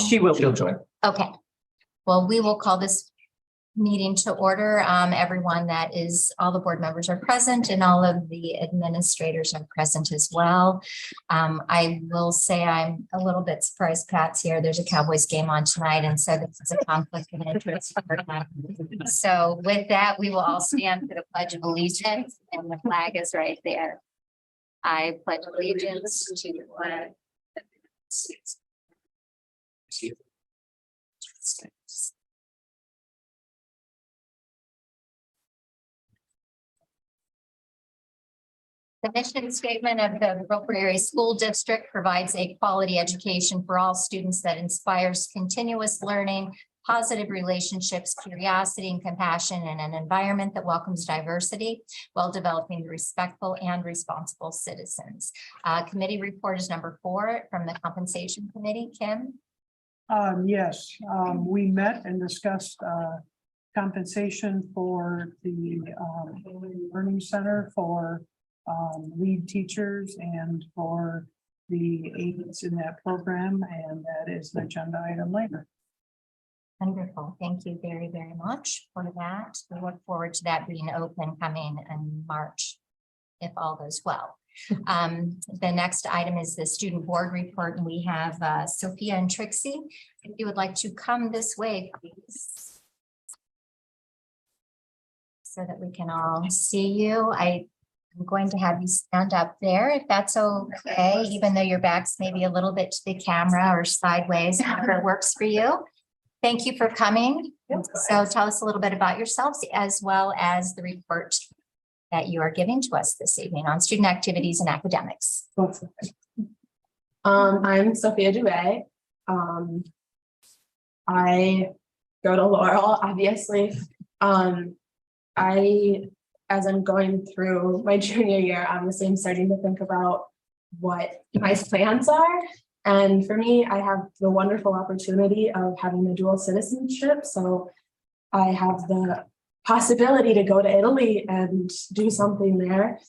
She'll join. Okay. Well, we will call this meeting to order. Everyone that is, all the board members are present and all of the administrators are present as well. I will say I'm a little bit surprised Pat's here. There's a Cowboys game on tonight, and so this is a conflict of interest. So with that, we will all stand for the Pledge of Allegiance, and the flag is right there. I pledge allegiance to the flag. The mission statement of the Viroqua Area School District provides a quality education for all students that inspires continuous learning, positive relationships, curiosity, and compassion in an environment that welcomes diversity while developing respectful and responsible citizens. Committee report is number 4 from the Compensation Committee. Kim? Yes, we met and discussed compensation for the Learning Center for lead teachers and for the aides in that program, and that is the agenda item later. Wonderful. Thank you very, very much for that. We look forward to that being open coming in March, if all goes well. The next item is the student board report, and we have Sophia and Trixie. If you would like to come this way, please, so that we can all see you. I'm going to have you stand up there if that's okay, even though your back's maybe a little bit to the camera or sideways, however works for you. Thank you for coming. So tell us a little bit about yourselves as well as the report that you are giving to us this evening on student activities and academics. I'm Sophia Dubé. I go to Laurel, obviously. As I'm going through my junior year, obviously I'm starting to think about what my plans are. And for me, I have the wonderful opportunity of having a dual citizenship. So I have the possibility to go to Italy and do something there.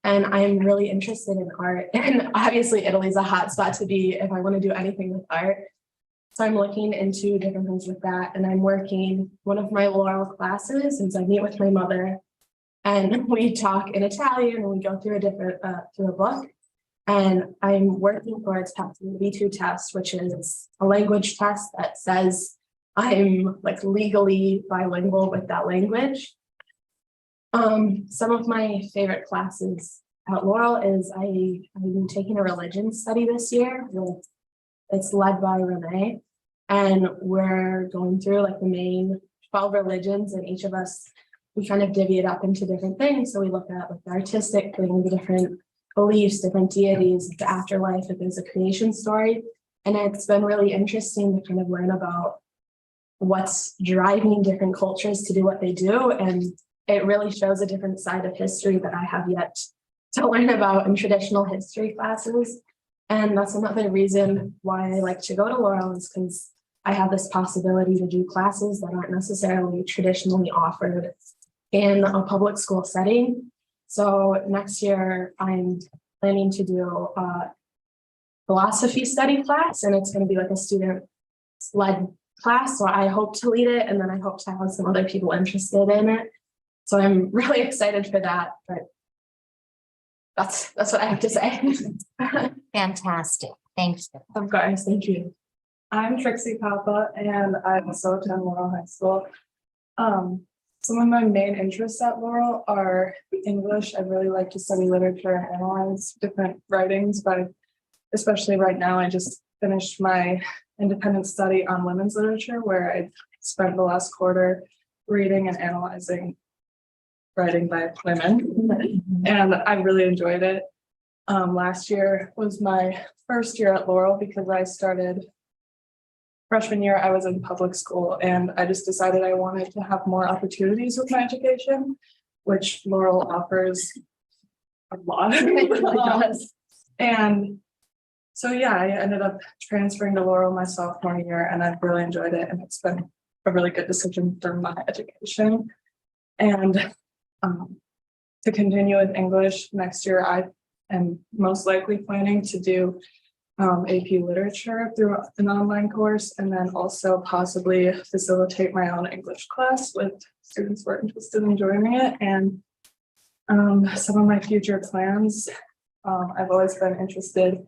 And I'm really interested in art. And obviously Italy's a hot spot to be if I want to do anything with art. So I'm looking into different things with that. And I'm working one of my Laurel classes since I meet with my mother. And we talk in Italian and we go through through a book. And I'm working towards passing the B2 test, which is a language test that says I'm like legally bilingual with that language. Some of my favorite classes at Laurel is I'm taking a religion study this year. It's led by Renee, and we're going through like the main 12 religions, and each of us, we kind of divvy it up into different things. So we look at like the artistic thing, the different beliefs, different deities, the afterlife, if there's a creation story. And it's been really interesting to kind of learn about what's driving different cultures to do what they do. And it really shows a different side of history that I have yet to learn about in traditional history classes. And that's another reason why I like to go to Laurel, is because I have this possibility to do classes that aren't necessarily traditionally offered in a public school setting. So next year I'm planning to do a philosophy study class, and it's going to be like a student-led class. So I hope to lead it, and then I hope to have some other people interested in it. So I'm really excited for that, but that's what I have to say. Fantastic. Thank you. Of course, thank you. I'm Trixie Papa, and I also attend Laurel High School. Some of my main interests at Laurel are English. I really like to study literature and analyze different writings, but especially right now, I just finished my independent study on women's literature, where I spent the last quarter reading and analyzing writing by women, and I really enjoyed it. Last year was my first year at Laurel because I started freshman year. I was in public school, and I just decided I wanted to have more opportunities with my education, which Laurel offers a lot. And so, yeah, I ended up transferring to Laurel my sophomore year, and I've really enjoyed it. And it's been a really good decision for my education. And to continue with English next year, I am most likely planning to do AP literature through an online course, and then also possibly facilitate my own English class with students who are interested in joining it. And some of my future plans, I've always been interested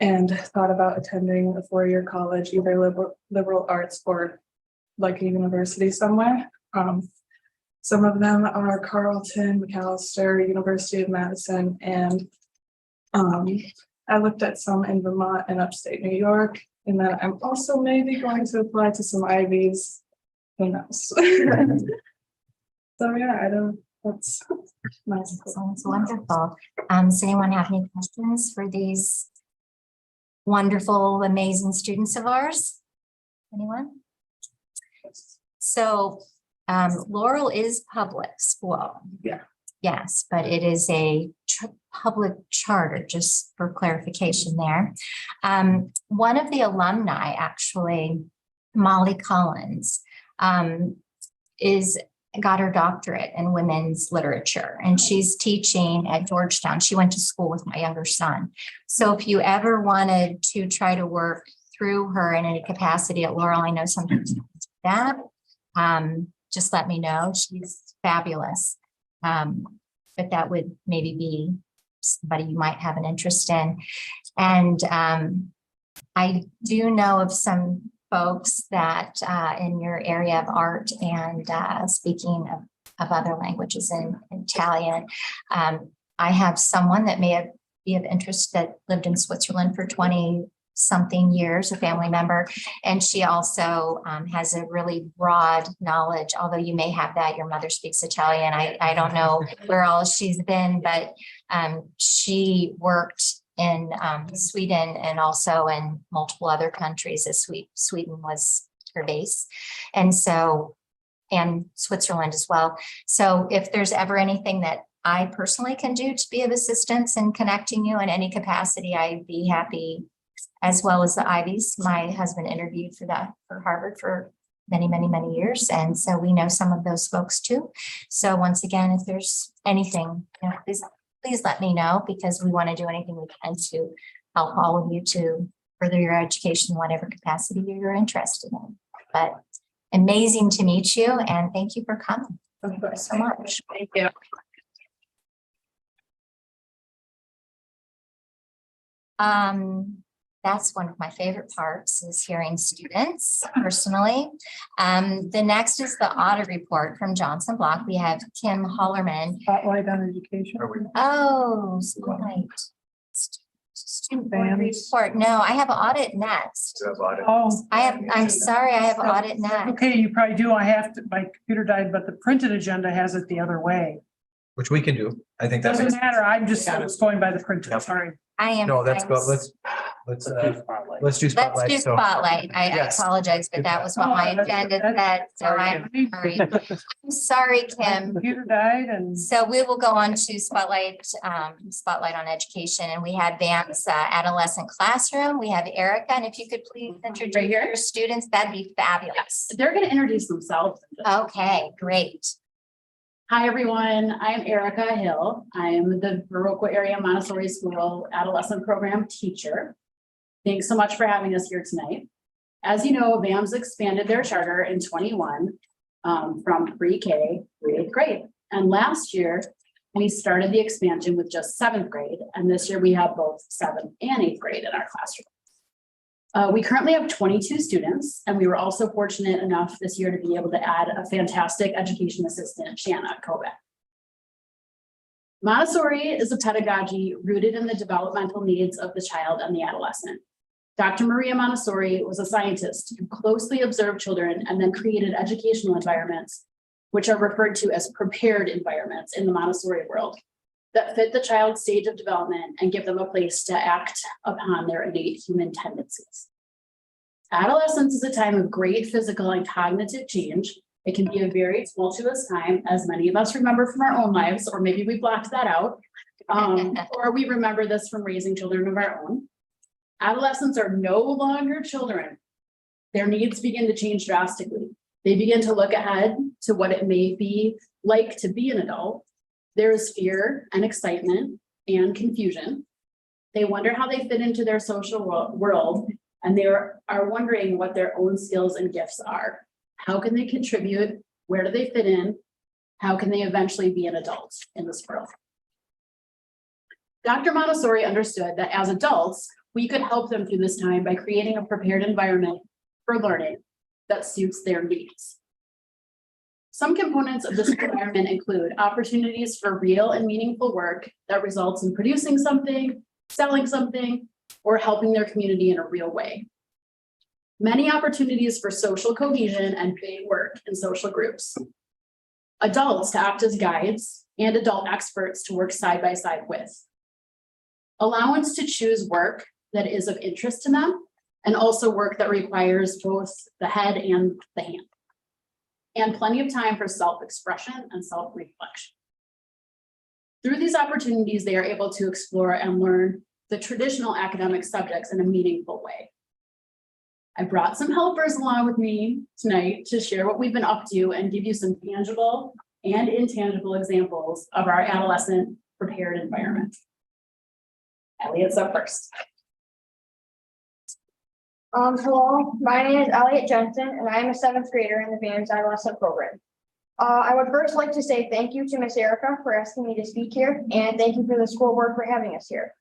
and thought about attending a four-year college, either liberal arts or like a university somewhere. Some of them are Carleton, McAllister, University of Madison, and I looked at some in Vermont and upstate New York, and then I'm also maybe going to apply to some Ivies. Who knows? So yeah, I don't. That's nice. Sounds wonderful. Does anyone have any questions for these wonderful, amazing students of ours? Anyone? So Laurel is public school. Yeah. Yes, but it is a public charter, just for clarification there. One of the alumni, actually, Molly Collins, got her doctorate in women's literature, and she's teaching at Georgetown. She went to school with my younger son. So if you ever wanted to try to work through her in any capacity at Laurel, I know sometimes that, just let me know. She's fabulous. But that would maybe be somebody you might have an interest in. And I do know of some folks that in your area of art and speaking of other languages in Italian, I have someone that may be of interest that lived in Switzerland for 20-something years, a family member, and she also has a really broad knowledge. Although you may have that, your mother speaks Italian. I don't know where all she's been, but she worked in Sweden and also in multiple other countries, as Sweden was her base, and Switzerland as well. So if there's ever anything that I personally can do to be of assistance in connecting you in any capacity, I'd be happy, as well as the Ivies. My husband interviewed for Harvard for many, many, many years. And so we know some of those folks too. So once again, if there's anything, please let me know, because we want to do anything we can to help all of you to further your education in whatever capacity you're interested in. But amazing to meet you, and thank you for coming. Thank you so much. Thank you. That's one of my favorite parts, is hearing students personally. The next is the audit report from Johnson Block. We have Kim Hollerman. Spotlight on education. Oh, spotlight. Student board report. No, I have audit next. Oh, I'm sorry, I have audit next. okay, you probably do. My computer died, but the printed agenda has it the other way. Which we can do. I think that Doesn't makes. matter. I was going by the printed. Yep. Sorry. I am. No, that's good. Let's do spotlight. Let's do So, spotlight. I Yes. apologize, but that was what my agenda said, so I'm sorry. I'm sorry, Kim. Computer died and. So we will go on to spotlight on education, and we have VAS adolescent classroom. We have Erica, and if you could please introduce Right here? your students, that'd be fabulous. They're going to introduce themselves. Okay, great. Hi, everyone. I'm Erica Hill. I am the Viroqua area Montessori School adolescent program teacher. Thanks so much for having us here tonight. As you know, VAMS expanded their charter in 21 from pre-K through 8th grade. And last year, we started the expansion with just 7th grade. And this year we have both 7th and 8th grade in our classroom. We currently have 22 students, and we were also fortunate enough this year to be able to add a fantastic education assistant, Shanna Kovac. Montessori is a pedagogy rooted in the developmental needs of the child and the adolescent. Dr. Maria Montessori was a scientist who closely observed children and then created educational environments, which are referred to as prepared environments in the Montessori world, that fit the child's stage of development and give them a place to act upon their innate human tendencies. Adolescence is a time of great physical and cognitive change. It can be a very tumultuous time, as many of us remember from our own lives, or maybe we blocked that out, or we remember this from raising children of our own. Adolescents are no longer children. Their needs begin to change drastically. They begin to look ahead to what it may be like to be an adult. There is fear and excitement and confusion. They wonder how they fit into their social world, and they are wondering what their own skills and gifts are. How can they contribute? Where do they fit in? How can they eventually be an adult in this world? Dr. Montessori understood that as adults, we could help them through this time by creating a prepared environment for learning that suits their needs. Some components of this environment include opportunities for real and meaningful work that results in producing something, selling something, or helping their community in a real way. Many opportunities for social cohesion and paid work in social groups. Adults to act as guides and adult experts to work side by side with. Allowance to choose work that is of interest to them, and also work that requires both the head and the hand. And plenty of time for self-expression and self-reflection. Through these opportunities, they are able to explore and learn the traditional academic subjects in a meaningful way. I brought some helpers along with me tonight to share what we've been up to and give you some tangible and intangible examples of our adolescent prepared environment. Elliot's up first. Hello, my name is Elliot Jensen, and I am a 7th grader in the VAS Adolescent Program. I would first like to say thank you to Miss Erica for asking me to speak here, and thank you for the school board for having us here.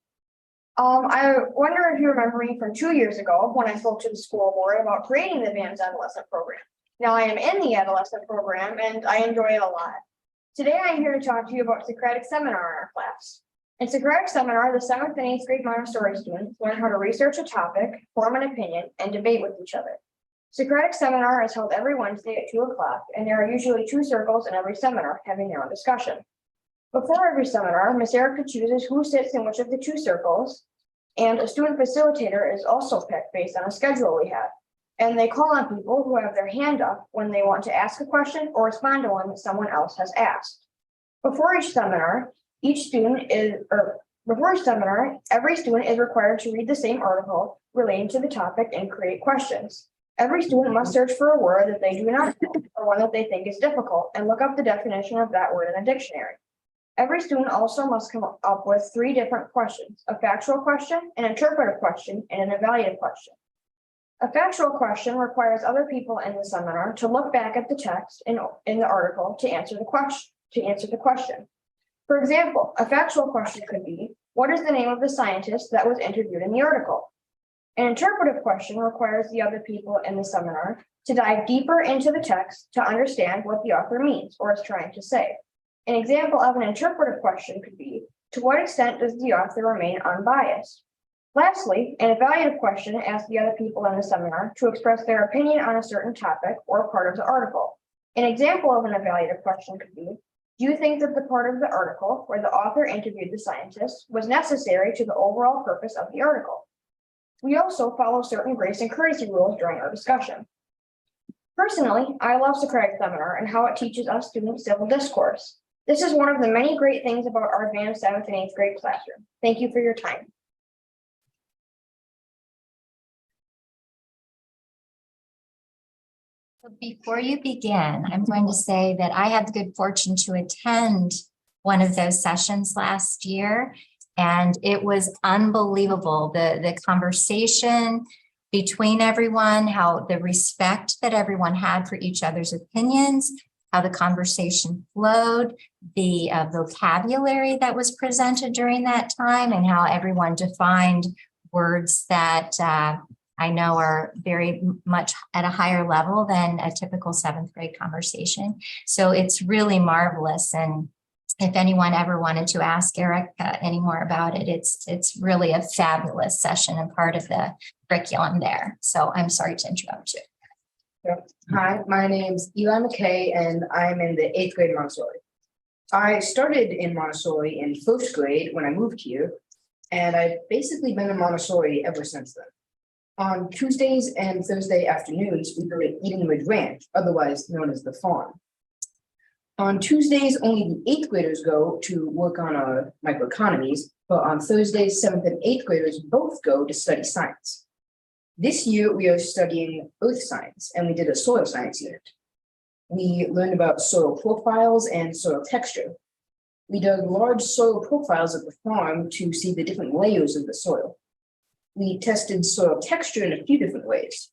I wonder if you remember me from 2 years ago when I spoke to the school board about creating the VAS Adolescent Program. Now I am in the Adolescent Program, and I enjoy it a lot. Today I'm here to talk to you about Socratic Seminar in our class. In Socratic Seminar, the 7th and 8th grade Montessori students learn how to research a topic, form an opinion, and debate with each other. Socratic Seminar is held every Wednesday at 2 o'clock, and there are usually 2 circles in every seminar having their own discussion. Before every seminar, Ms. Erica chooses who sits in which of the 2 circles, and a student facilitator is also picked based on a schedule we have. And they call on people who have their hand up when they want to ask a question or respond to one that someone else has asked. Before each seminar, every student is required to read the same article relating to the topic and create questions. Every student must search for a word that they do not know or one that they think is difficult and look up the definition of that word in a dictionary. Every student also must come up with 3 different questions: a factual question, an interpretive question, and an evaluative question. A factual question requires other people in the seminar to look back at the text in the article to answer the question. For example, a factual question could be, what is the name of the scientist that was interviewed in the article? An interpretive question requires the other people in the seminar to dive deeper into the text to understand what the author means or is trying to say. An example of an interpretive question could be, to what extent does the author remain unbiased? Lastly, an evaluative question asks the other people in the seminar to express their opinion on a certain topic or part of the article. An example of an evaluative question could be, do you think that the part of the article where the author interviewed the scientist was necessary to the overall purpose of the article? We also follow certain grace and courtesy rules during our discussion. Personally, I love Socratic Seminar and how it teaches us students civil discourse. This is one of the many great things about our advanced 7th and 8th grade classroom. Thank you for your time. Before you begin, I'm going to say that I had the good fortune to attend one of those sessions last year, and it was unbelievable. The conversation between everyone, how the respect that everyone had for each other's opinions, how the conversation flowed, the vocabulary that was presented during that time, and how everyone defined words that I know are very much at a higher level than a typical 7th grade conversation. So it's really marvelous. And if anyone ever wanted to ask Erica any more about it, it's really a fabulous session and part of the curriculum there. So I'm sorry to interrupt you. Hi, my name's Eli McKay, and I'm in the 8th grade Montessori. I started in Montessori in 1st grade when I moved here, and I've basically been in Montessori ever since then. On Tuesdays and Thursday afternoons, we go to Eden Ridge Ranch, otherwise known as the farm. On Tuesdays, only the 8th graders go to work on our microeconomies, but on Thursdays, 7th and 8th graders both go to study science. This year, we are studying earth science, and we did a soil science unit. We learned about soil profiles and soil texture. We dug large soil profiles of the farm to see the different layers of the soil. We tested soil texture in a few different ways.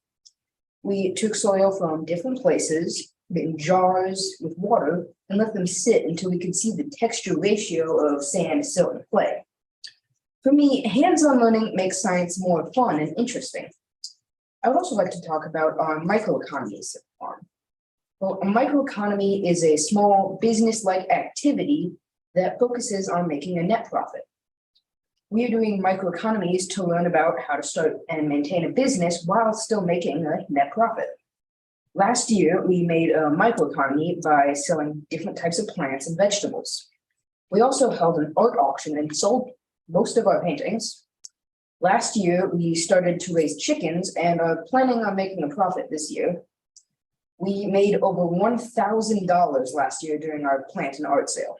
We took soil from different places, put it in jars with water, and let them sit until we could see the texture ratio of sand, silt, and clay. For me, hands-on learning makes science more fun and interesting. I would also like to talk about our microeconomies at the farm. Well, a microeconomy is a small business-like activity that focuses on making a net profit. We are doing microeconomies to learn about how to start and maintain a business while still making a net profit. Last year, we made a microeconomy by selling different types of plants and vegetables. We also held an art auction and sold most of our paintings. Last year, we started to raise chickens and are planning on making a profit this year. We made over $1,000 last year during our plant and art sale.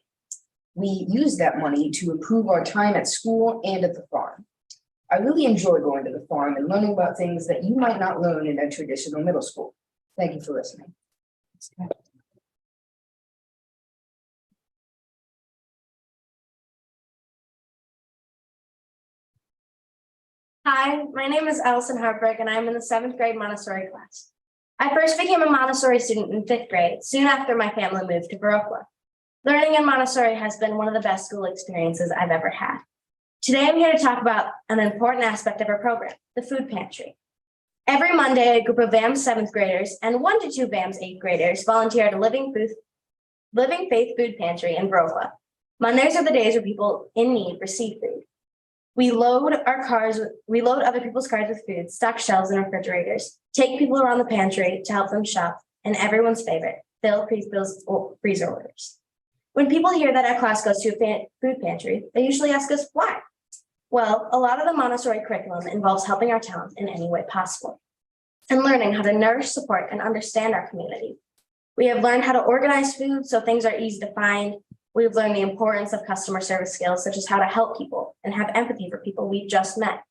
We used that money to improve our time at school and at the farm. I really enjoy going to the farm and learning about things that you might not learn in a traditional middle school. Thank you for listening. Hi, my name is Allison Brick, and I'm in the 7th grade Montessori class. I first became a Montessori student in 5th grade, soon after my family moved to Viroqua. Learning in Montessori has been one of the best school experiences I've ever had. Today, I'm here to talk about an important aspect of our program, the food pantry. Every Monday, a group of VAMS 7th graders and 1 to 2 VAMS 8th graders volunteer at a Living Faith Food Pantry in Viroqua. Mondays are the days where people in need receive food. We load other people's cars with food, stock shelves and refrigerators, take people around the pantry to help them shop, and everyone's favorite, fill freezer orders. When people hear that our class goes to a food pantry, they usually ask us why. Well, a lot of the Montessori curriculum involves helping our talent in any way possible and learning how to nourish, support, and understand our community. We have learned how to organize food so things are easy to find. We've learned the importance of customer service skills, such as how to help people and have empathy for people we've just met.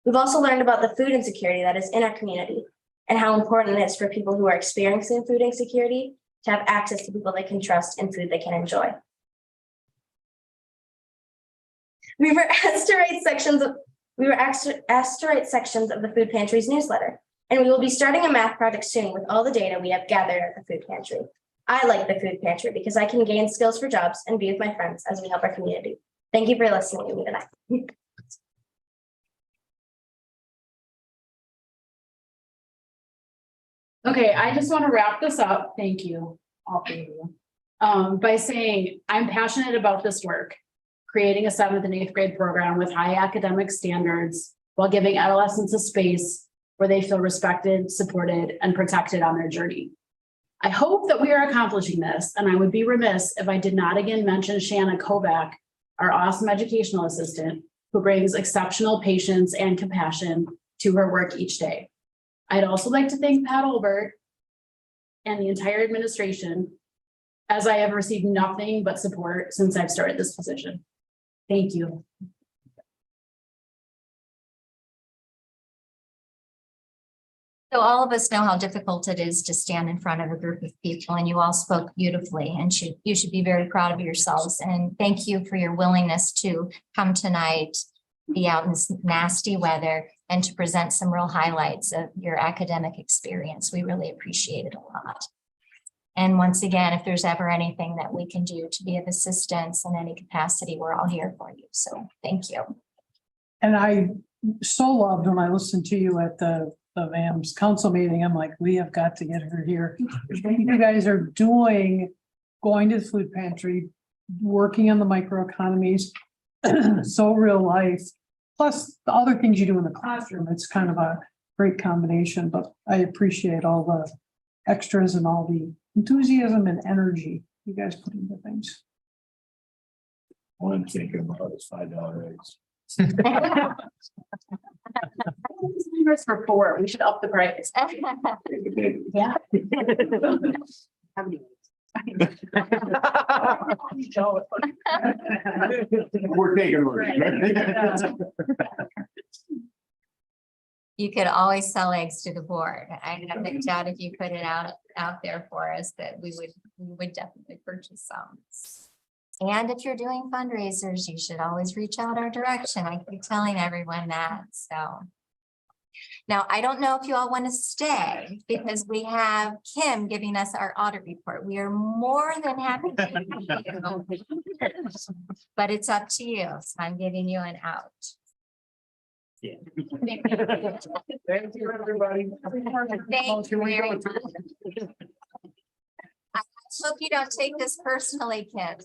We've also learned about the food insecurity that is in our community and how important it is for people who are experiencing food insecurity to have access to people they can trust and food they can enjoy. We were asked to write sections of the food pantry's newsletter, and we will be starting a math project soon with all the data we have gathered at the food pantry. I like the food pantry because I can gain skills for jobs and be with my friends as we help our community. Thank you for listening to me tonight. Okay, I just want to wrap this up. Thank you, all three of you. By saying I'm passionate about this work, creating a 7th and 8th grade program with high academic standards while giving adolescents a space where they feel respected, supported, and protected on their journey. I hope that we are accomplishing this, and I would be remiss if I did not again mention Shanna Kovac, our awesome educational assistant, who brings exceptional patience and compassion to her work each day. I'd also like to thank Pat Olbert and the entire administration, as I have received nothing but support since I've started this position. Thank you. So all of us know how difficult it is to stand in front of a group of people, and you all spoke beautifully, and you should be very proud of yourselves. And thank you for your willingness to come tonight, be out in this nasty weather, and to present some real highlights of your academic experience. We really appreciate it a lot. And once again, if there's ever anything that we can do to be of assistance in any capacity, we're all here for you. So thank you. And I so loved when I listened to you at the VAMS council meeting. I'm like, we have got to get her here. You guys are going to the food pantry, working on the microeconomies, so real life, plus the other things you do in the classroom. It's kind of a great combination, but I appreciate all the extras and all the enthusiasm and energy you guys put into things. All I'm thinking about is $5 raise. For 4, we should up the price. Yeah. We're taking orders. You could always sell eggs to the board. I have no doubt if you put it out there for us that we would definitely purchase some. And if you're doing fundraisers, you should always reach out our direction. I keep telling everyone that, so. Now, I don't know if you all want to stay because we have Kim giving us our audit report. We are more than happy to. But it's up to you. So I'm giving you an out. Thank you, everybody. Thank you very much. I hope you don't take this personally, Kim.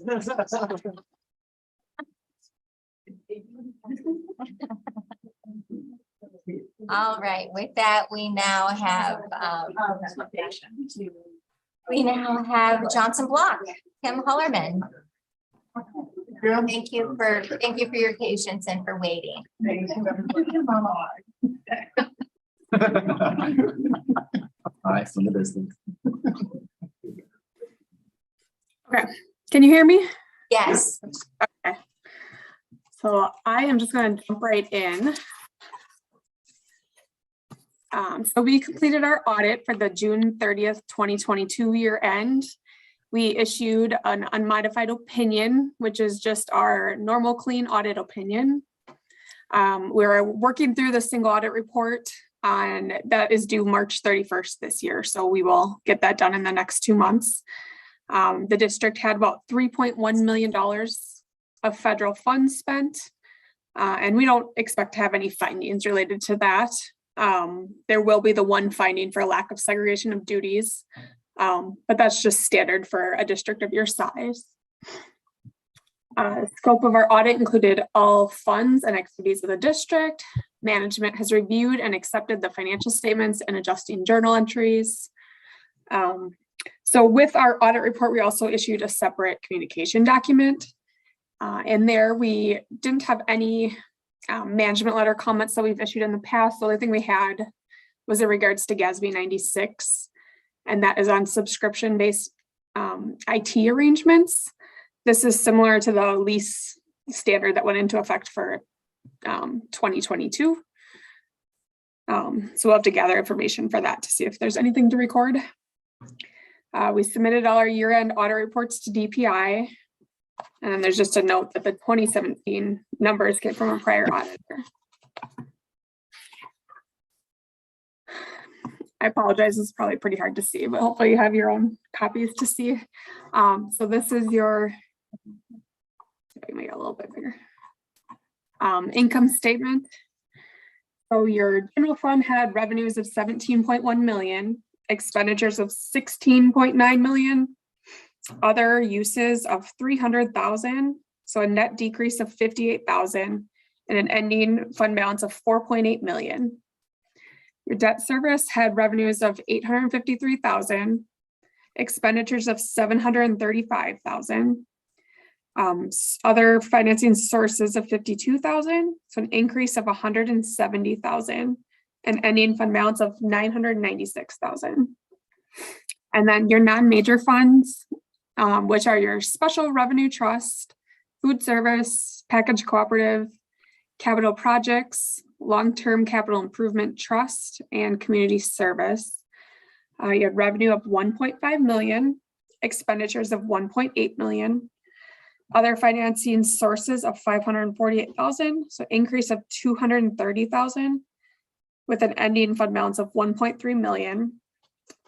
All right, with that, we now have Johnson Block, Kim Hullerman. Thank you for your patience and for waiting. Hi, from the distance. Okay, can you hear me? Yes. Okay. So I am just going to jump right in. So we completed our audit for the June 30th, 2022 year end. We issued an unmodified opinion, which is just our normal clean audit opinion. We're working through the single audit report and that is due March 31st this year. So we will get that done in the next 2 months. The district had about $3.1 million of federal funds spent, and we don't expect to have any findings related to that. There will be the one finding for lack of segregation of duties, but that's just standard for a district of your size. Scope of our audit included all funds and activities of the district. Management has reviewed and accepted the financial statements and adjusting journal entries. So with our audit report, we also issued a separate communication document. And there we didn't have any management letter comments that we've issued in the past. The only thing we had was in regards to GASB 96, and that is on subscription-based IT arrangements. This is similar to the lease standard that went into effect for 2022. So we'll have to gather information for that to see if there's anything to record. We submitted all our year-end audit reports to DPI. And then there's just a note that the 2017 numbers came from a prior auditor. I apologize, it's probably pretty hard to see, but hopefully you have your own copies to see. So this is your, make it a little bit bigger. Income statement. So your general fund had revenues of 17.1 million, expenditures of 16.9 million, other uses of 300,000, so a net decrease of 58,000, and an ending fund balance of 4.8 million. Your debt service had revenues of 853,000, expenditures of 735,000, other financing sources of 52,000, so an increase of 170,000, an ending fund balance of 996,000. And then your non-major funds, which are your special revenue trust, food service, package cooperative, capital projects, long-term capital improvement trust, and community service. You had revenue of 1.5 million, expenditures of 1.8 million, other financing sources of 548,000, so increase of 230,000, with an ending fund balance of 1.3 million.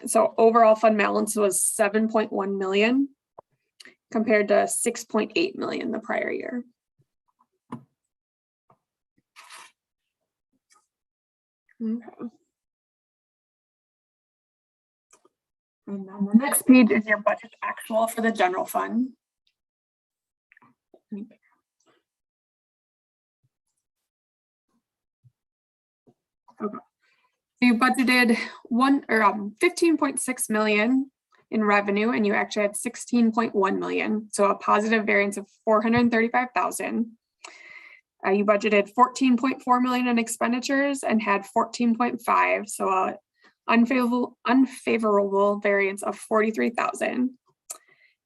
So overall fund balance was 7.1 million compared to 6.8 million the prior year. Okay. And then the next page is your budget actual for the general fund. Okay. You budgeted 15.6 million in revenue, and you actually had 16.1 million, so a positive variance of 435,000. You budgeted 14.4 million in expenditures and had 14.5, so a unfavorable variance of 43,000.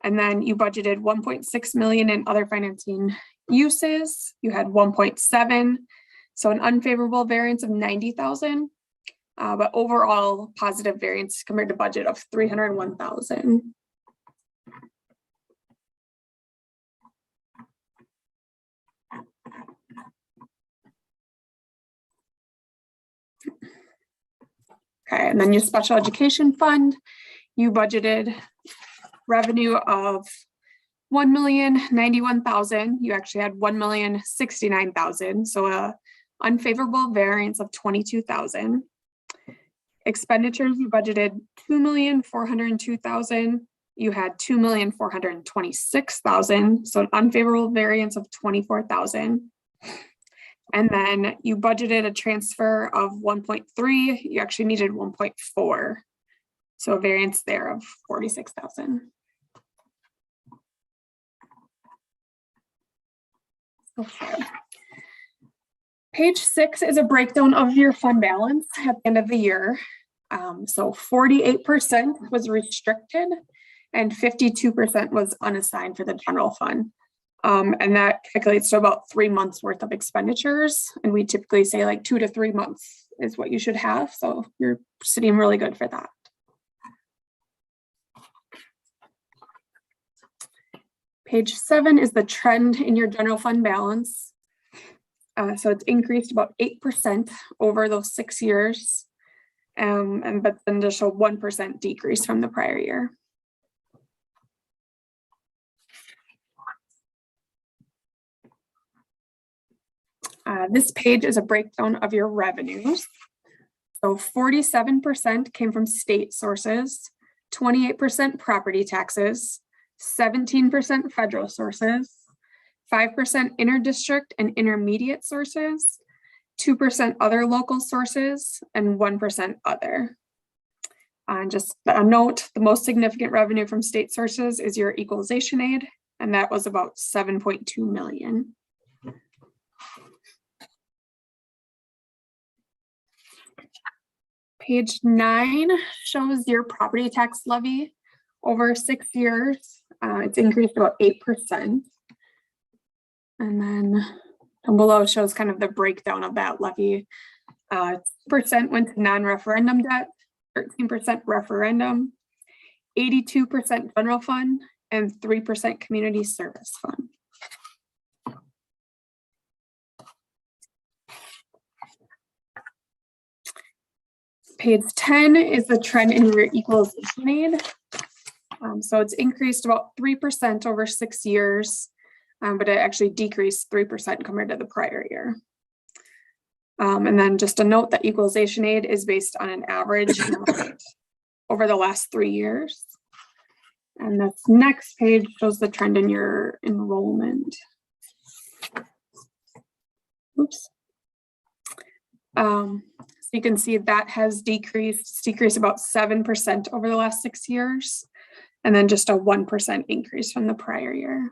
And then you budgeted 1.6 million in other financing uses. You had 1.7, so an unfavorable variance of 90,000. But overall positive variance compared to budget of 301,000. Okay, and then your special education fund, you budgeted revenue of $1,091,000. You actually had $1,069,000, so a unfavorable variance of $22,000. Expenditures, you budgeted $2,402,000. You had $2,426,000, so an unfavorable variance of $24,000. And then you budgeted a transfer of 1.3. You actually needed 1.4. So a variance there of 46,000. Okay. Page 6 is a breakdown of your fund balance at the end of the year. So 48% was restricted and 52% was unassigned for the general fund. And that calculates to about 3 months worth of expenditures. And we typically say like 2 to 3 months is what you should have. So you're sitting really good for that. Page 7 is the trend in your general fund balance. So it's increased about 8% over those 6 years. But then just a 1% decrease from the prior year. This page is a breakdown of your revenues. So 47% came from state sources, 28% property taxes, 17% federal sources, 5% interdistrict and intermediate sources, 2% other local sources, and 1% other. And just a note, the most significant revenue from state sources is your equalization aid, and that was about $7.2 million. Page 9 shows your property tax levy over 6 years. It's increased about 8%. And then down below shows kind of the breakdown of that levy. 2% went to non-referendum debt, 13% referendum, 82% general fund, and 3% community service fund. Page 10 is the trend in your equalization aid. So it's increased about 3% over 6 years, but it actually decreased 3% compared to the prior year. And then just a note that equalization aid is based on an average over the last 3 years. And this next page shows the trend in your enrollment. Oops. So you can see that has decreased about 7% over the last 6 years, and then just a 1% increase from the prior year.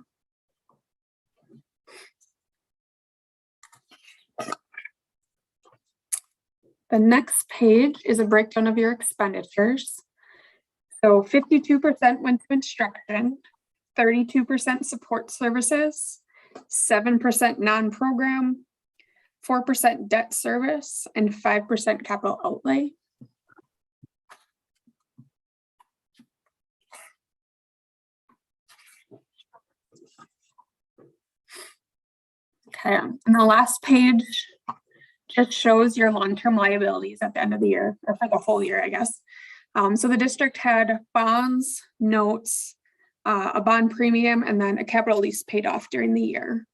The next page is a breakdown of your expenditures. So 52% went to instruction, 32% support services, 7% non-program, 4% debt service, and 5% capital outlay. Okay, and the last page just shows your long-term liabilities at the end of the year, or for the whole year, I guess. So the district had bonds, notes, a bond premium, and then a capital lease paid off during the year.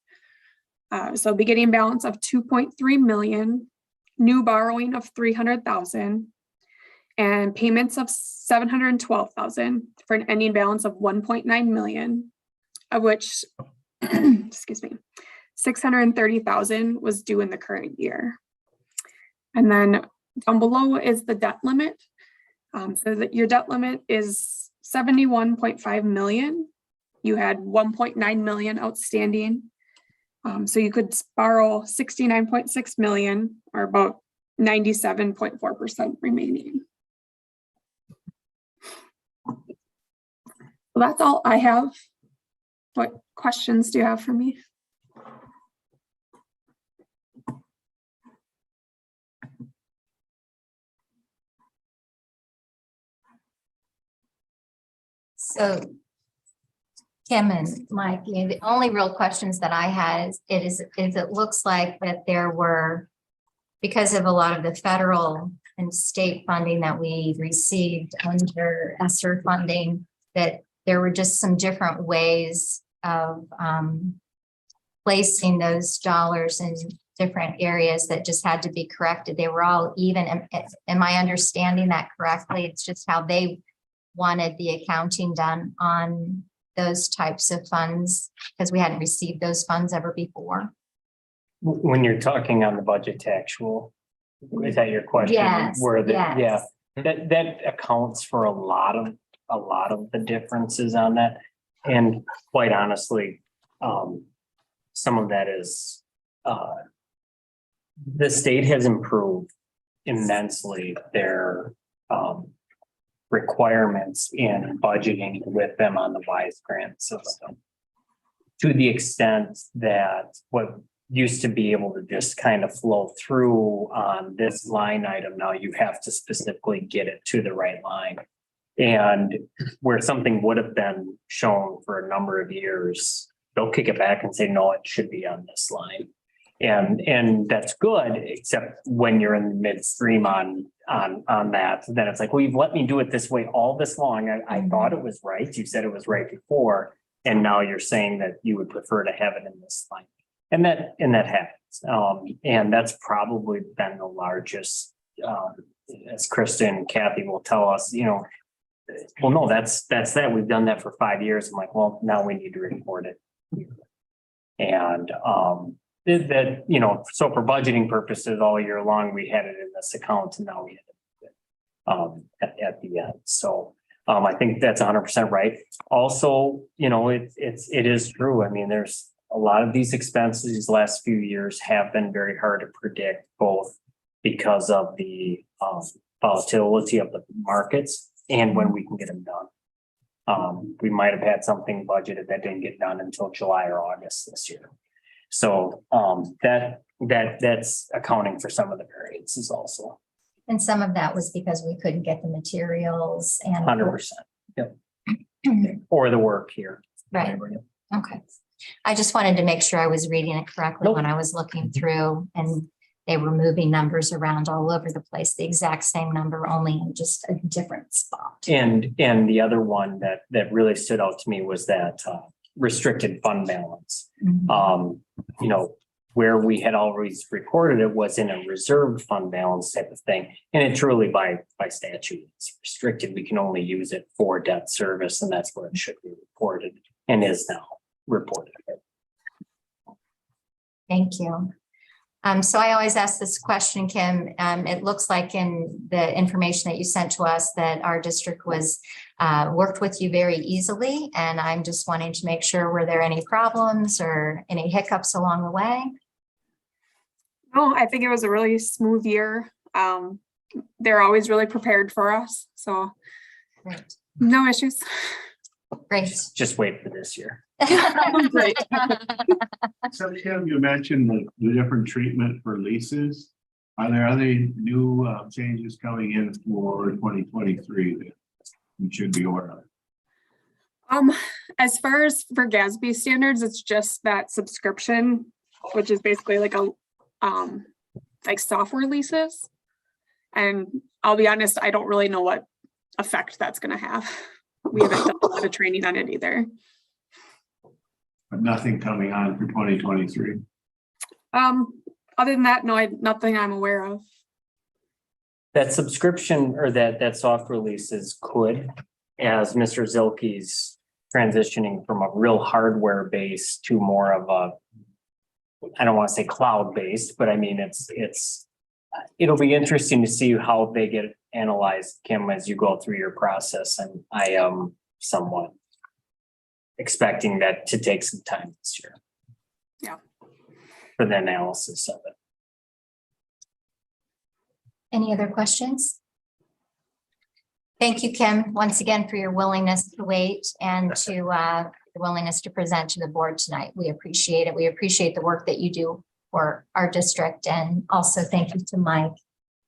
So beginning balance of 2.3 million, new borrowing of 300,000, and payments of 712,000 for an ending balance of 1.9 million, of which, excuse me, 630,000 was due in the current year. And then down below is the debt limit. So that your debt limit is 71.5 million. You had 1.9 million outstanding. So you could borrow 69.6 million, or about 97.4% remaining. So that's all I have. What questions do you have for me? So Kim and Mike, the only real questions that I had is it looks like that there were, because of a lot of the federal and state funding that we received under ESSER funding, that there were just some different ways of placing those dollars in different areas that just had to be corrected. They were all even. Am I understanding that correctly? It's just how they wanted the accounting done on those types of funds, because we hadn't received those funds ever before. When you're talking on the budget to actual, is that your question? Yes, Where the, yes. yeah, that accounts for a lot of the differences on that. And quite honestly, some of that is, the state has improved immensely their, requirements in budgeting with them on the VAS grant system. To the extent that what used to be able to just kind of flow through on this line item, now you have to specifically get it to the right line. And where something would have been shown for a number of years, they'll kick it back and say, no, it should be on this line. And that's good, except when you're in the midstream on that, then it's like, well, you've let me do it this way all this long. I thought it was right. You said it was right before. And now you're saying that you would prefer to have it in this line. And that happens. And that's probably been the largest, as Kristen and Kathy will tell us, well, no, that's that. We've done that for 5 years. I'm like, well, now we need to report it. And, that, so for budgeting purposes all year long, we had it in this account and now we had it at the end. So I think that's 100% right. Also, it is true. I mean, there's a lot of these expenses these last few years have been very hard to predict, both because of the volatility of the markets and when we can get them done. We might have had something budgeted that didn't get done until July or August this year. So that's accounting for some of the variances also. And some of that was because we couldn't get the materials and. 100%. Yep. Or the work here. Right. Okay. I just wanted to make sure I was reading it correctly when I was looking through, and they were moving numbers around all over the place, the exact same number, only in just a different spot. And the other one that really stood out to me was that restricted fund balance. Where we had always reported it was in a reserved fund balance type of thing. And it's truly by statute, it's restricted. We can only use it for debt service, and that's where it should be reported and is now reported. Thank you. So I always ask this question, Kim. It looks like in the information that you sent to us that our district was worked with you very easily. And I'm just wanting to make sure, were there any problems or any hiccups along the way? No, I think it was a really smooth year. They're always really prepared for us. So Great. No issues. Great. Just wait for this year. Great. So Kim, you mentioned the different treatment for leases. Are there any new changes coming in for 2023 that we should be aware of? As far as for GASB standards, it's just that subscription, which is basically like a like software leases. And I'll be honest, I don't really know what effect that's going to have. We haven't done a lot of training on it either. But nothing coming on for 2023. Other than that, no, nothing I'm aware of. That subscription or that software leases could, as Mr. Zilke's transitioning from a real hardware base to more of a, I don't want to say cloud based, but I mean, it'll be interesting to see how they get analyzed, Kim, as you go through your process. And I am somewhat expecting that to take some time this year. Yeah. For the analysis of it. Any other questions? Thank you, Kim, once again for your willingness to wait and to the willingness to present to the board tonight. We appreciate it. We appreciate the work that you do for our district, and also thank you to Mike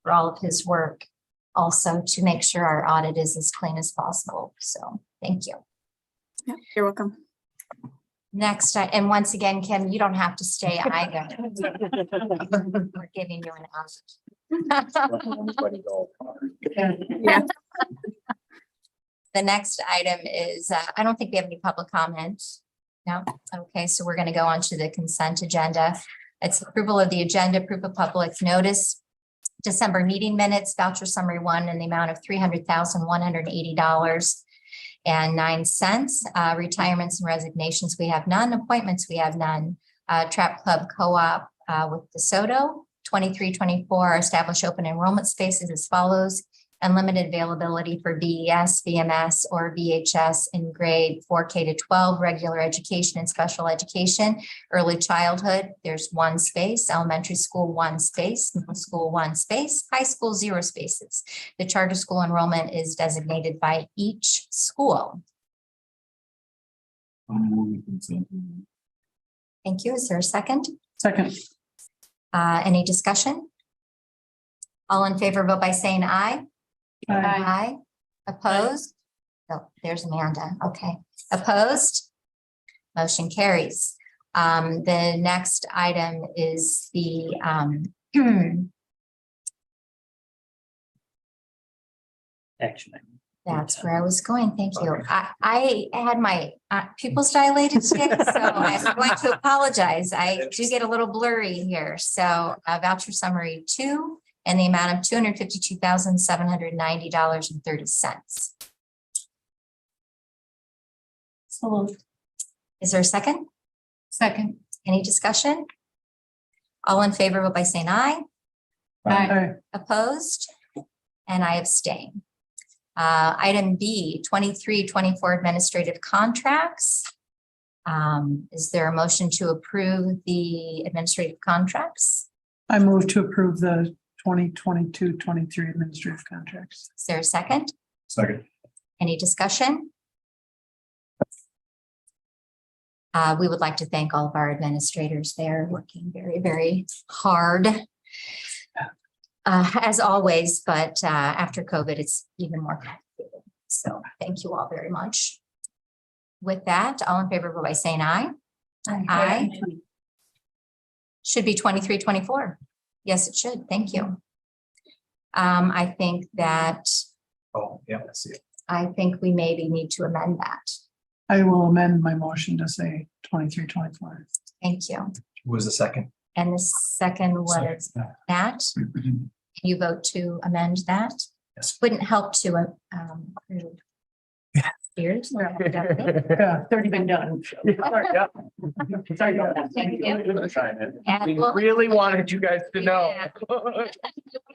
for all of his work also to make sure our audit is as clean as possible. So thank you. Yeah, you're welcome. Next, and once again, Kim, you don't have to stay either. We're giving you an out. Yeah. The next item is, I don't think we have any public comment. No, okay, so we're gonna go on to the consent agenda. It's approval of the agenda, proof of public notice, December meeting minutes, voucher summary 1 in the amount of $300,180.09. Retirements and resignations, we have none. Appointments, we have none. Trap Club Co-op with DeSoto, 2324, establish open enrollment spaces as follows. Unlimited availability for VES, VMS, or VHS in grade 4K to 12, regular education and special education. Early childhood, there's 1 space, elementary school 1 space, middle school 1 space, high school 0 spaces. The charter school enrollment is designated by each school. Thank you. Is there a second? Second. Any discussion? All in favor, vote by saying aye. Aye. Opposed? Oh, there's Amanda. Okay. Opposed? Motion carries. The next item is the Action. that's where I was going. Thank you. I had my pupils dilated today, so I'm going to apologize. I do get a little blurry here. So voucher summary 2 and the amount of $252,790.30. So is there a second? Second. Any discussion? All in favor, vote by saying aye. Aye. Opposed? And I abstain. Item B, 2324 administrative contracts. Is there a motion to approve the administrative contracts? I move to approve the 2022-23 administrative contracts. Is there a second? Second. Any discussion? We would like to thank all of our administrators. They're working very, very hard. As always, but after COVID, it's even more complicated. So thank you all very much. With that, all in favor, vote by saying aye. Aye. Should be 2324. Yes, it should. Thank you. I think that, Oh, yeah, I see it. I think we maybe need to amend that. I will amend my motion to say 23-24. Thank you. Who was the second? And the second was Matt. Can you vote to amend that? Yes. Wouldn't help to approve. Spears. Yeah, it's already been done. Thank you. And We we'll- really wanted you guys to know. Yeah.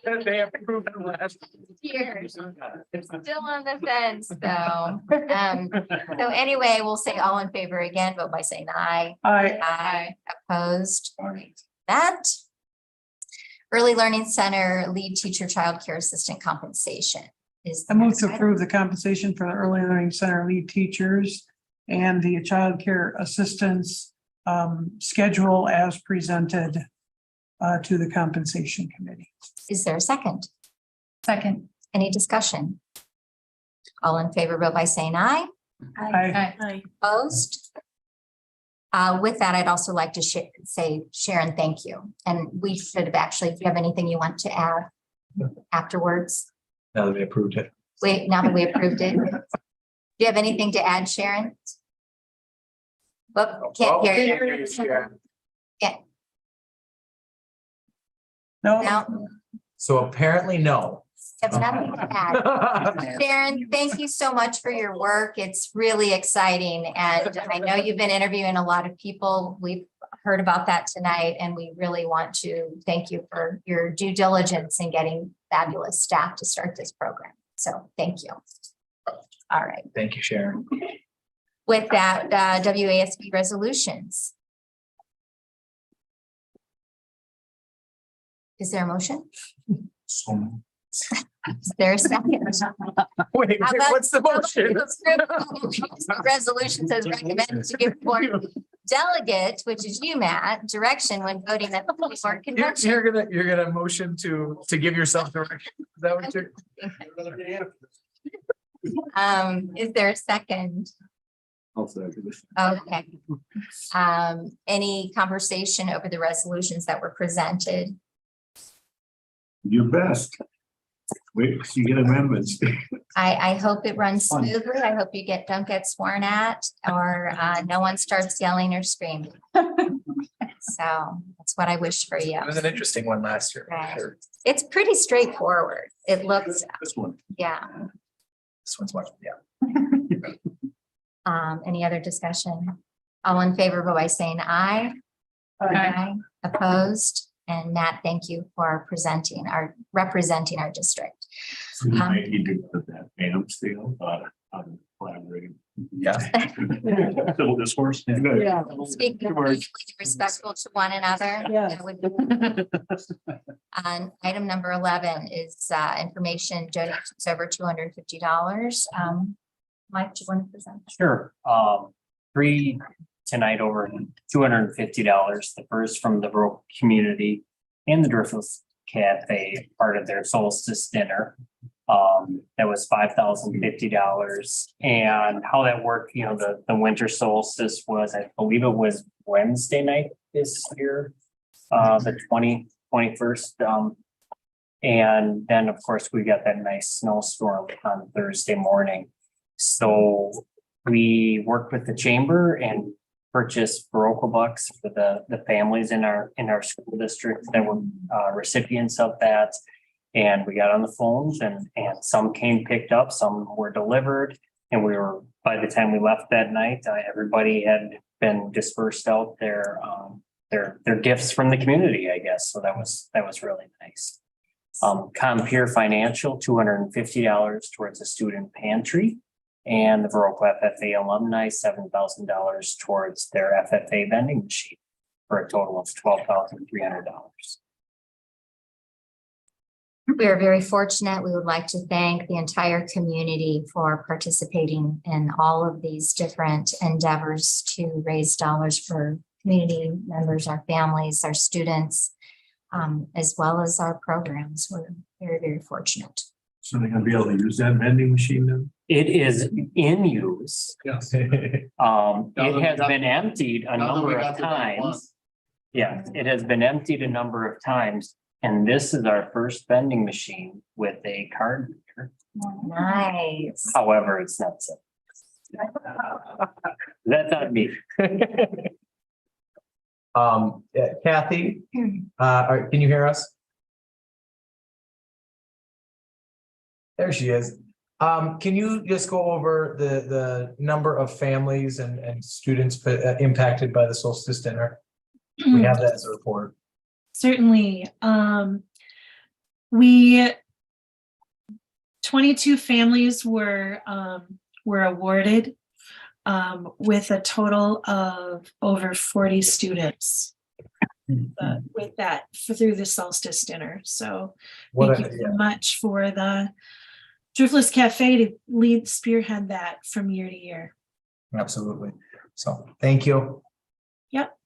That they approved it last. Cheers. Still on the fence, though. So anyway, we'll say all in favor again, vote by saying aye. Aye. Opposed? That. Early Learning Center lead teacher childcare assistant compensation is. I move to approve the compensation for the early learning center lead teachers and the child care assistants schedule as presented to the compensation committee. Is there a second? Second. Any discussion? All in favor, vote by saying aye. Aye. Opposed? With that, I'd also like to say, Sharon, thank you. And we should have actually, do you have anything you want to add afterwards? Now that we approved it. Wait, now that we approved it. Do you have anything to add, Sharon? Well, can't hear you. Yeah, No, now, So apparently, no. have nothing to add. Sharon, thank you so much for your work. It's really exciting. And I know you've been interviewing a lot of people. We've heard about that tonight, and we really want to thank you for your due diligence in getting fabulous staff to start this program. So thank you. All right. Thank you, Sharon. With that, WASB resolutions. Is there a motion? Is there a second? Wait, How about- what's the motion? Resolution says recommend to give board delegate, which is you, Matt, direction when voting at the board convention. You're gonna motion to give yourself direction. Is that what you're? Is there a second? Okay. Any conversation over the resolutions that were presented? Your best. Wait, till you get amendments. I hope it runs smoothly. I hope you don't get sworn at or no one starts yelling or screaming. So that's what I wish for you. It was an interesting one last year. for Right. Sure. It's pretty straightforward. It looks, This one. yeah. This one's much, yeah. Any other discussion? All in favor, vote by saying aye. Aye. Opposed? And Matt, thank you for representing our district. So you might need to put that BAM still, on collaborating. Yeah. Civil discourse. Yeah. Speak mutually respectful to one another. Yeah. That would be- Item number 11 is information donations over $250. Mike, do you want to present? Sure. Three tonight over $250. The first from the Viroqua community and the Driftless Cafe, part of their solstice dinner. That was $5,050. And how that worked, you know, the winter solstice was, I believe it was Wednesday night this year, the 21st. And then, of course, we got that nice snowstorm on Thursday morning. So we worked with the chamber and purchased Viroqua bucks for the families in our school district that were recipients of that. And we got on the phones and some came picked up, some were delivered. And by the time we left that night, everybody had been dispersed out their gifts from the community, I guess. So that was really nice. Compeer Financial, $250 towards a student pantry. And the Viroqua FFA alumni, $7,000 towards their FFA vending machine for a total of $12,300. We are very fortunate. We would like to thank the entire community for participating in all of these different endeavors to raise dollars for community members, our families, our students, as well as our programs. We're very, very fortunate. So they're gonna be able to use that vending machine then? It is in use. Yes. It has been emptied a number of times. Yeah, it has been emptied a number of times. And this is our first vending machine with a card reader. Nice. However, it's not so. That's not me. Yeah, Kathy, can you hear us? There she is. Can you just go over the number of families and students impacted by the solstice dinner? We have that as a report. Certainly. 22 families were awarded with a total of over 40 students with that through the solstice dinner. So thank you so much for the Driftless Cafe to spearhead that from year to year. Absolutely. So thank you. Yep.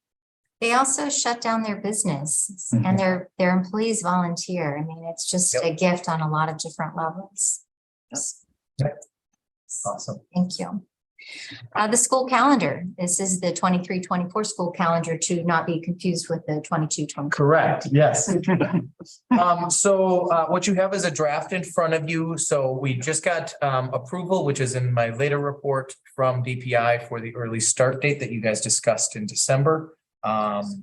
They also shut down their business and their employees volunteer. I mean, it's just a gift on a lot of different levels. Yep. Awesome. Thank you. The school calendar. This is the 23-24 school calendar, to not be confused with the 22-24. Correct. Yes. So what you have is a draft in front of you. So we just got approval, which is in my later report from DPI for the early start date that you guys discussed in December.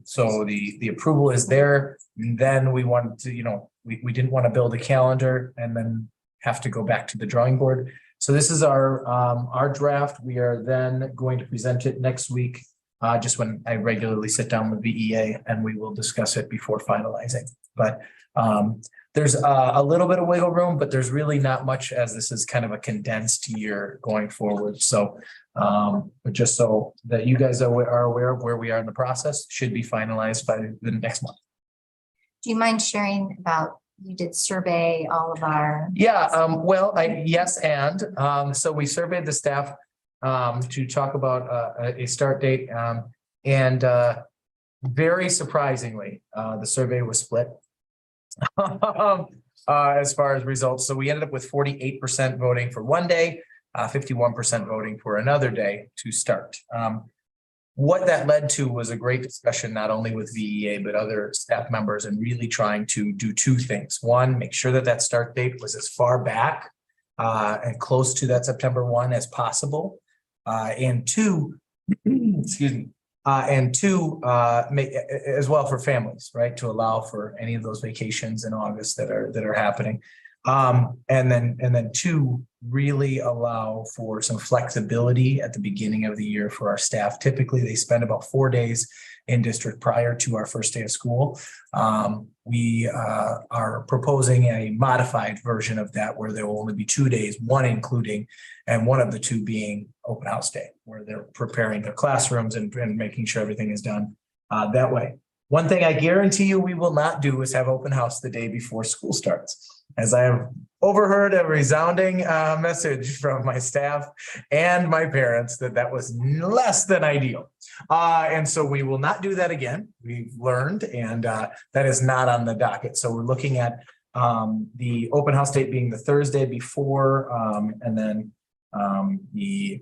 So the approval is there. And then we wanted to, we didn't want to build a calendar and then have to go back to the drawing board. So this is our draft. We are then going to present it next week, just when I regularly sit down with VEA, and we will discuss it before finalizing. But there's a little bit of wiggle room, but there's really not much, as this is kind of a condensed year going forward. So but just so that you guys are aware of where we are in the process, should be finalized by the next month. Do you mind sharing about, you did survey all of our? Yeah, well, yes, and so we surveyed the staff to talk about a start date, and very surprisingly, the survey was split as far as results. So we ended up with 48% voting for one day, 51% voting for another day to start. what that led to was a great discussion, not only with VEA, but other staff members, and really trying to do two things. One, make sure that that start date was as far back and close to that September 1 as possible. And two, excuse me, and two, as well for families, right, to allow for any of those vacations in August that are happening. And then two, really allow for some flexibility at the beginning of the year for our staff. Typically, they spend about 4 days in district prior to our first day of school. We are proposing a modified version of that where there will only be 2 days, one including, and one of the two being open house day, where they're preparing their classrooms and making sure everything is done that way. One thing I guarantee you we will not do is have open house the day before school starts, as I have overheard a resounding message from my staff and my parents that was less than ideal. And so we will not do that again. We've learned, and that is not on the docket. So we're looking at the open house date being the Thursday before, and then the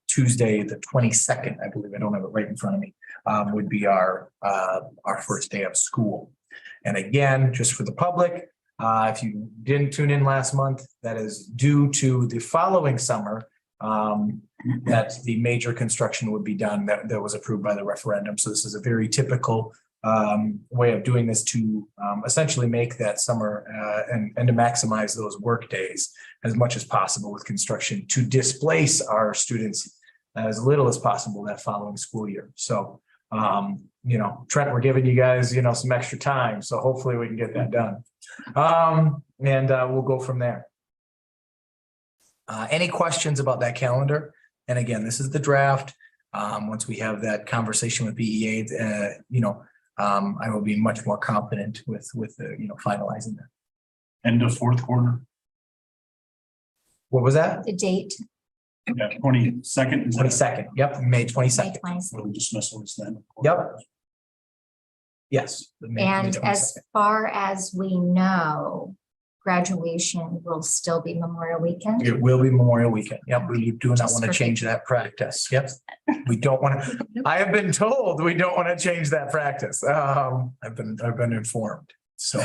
Tuesday, the 22nd, I believe, I don't have it right in front of me, would be our first day of school. And again, just for the public, if you didn't tune in last month, that is due to the following summer that the major construction would be done that was approved by the referendum. So this is a very typical way of doing this to essentially make that summer and to maximize those work days as much as possible with construction to displace our students as little as possible that following school year. So, Trent, we're giving you guys, some extra time. So hopefully we can get that done. And we'll go from there. Any questions about that calendar? And again, this is the draft. Once we have that conversation with BEA, I will be much more confident with finalizing that. End of fourth quarter. What was that? The date, Yeah, 22nd. 22nd. Yep, May 22nd. May 22nd. Dismissals then. Yep. Yes. May And 22nd. as far as we know, graduation will still be Memorial Weekend. It will be Memorial Weekend. Yep, we do not want to change that practice. Yep. We don't want to, I have been told we don't want to change that practice. I've been informed. So.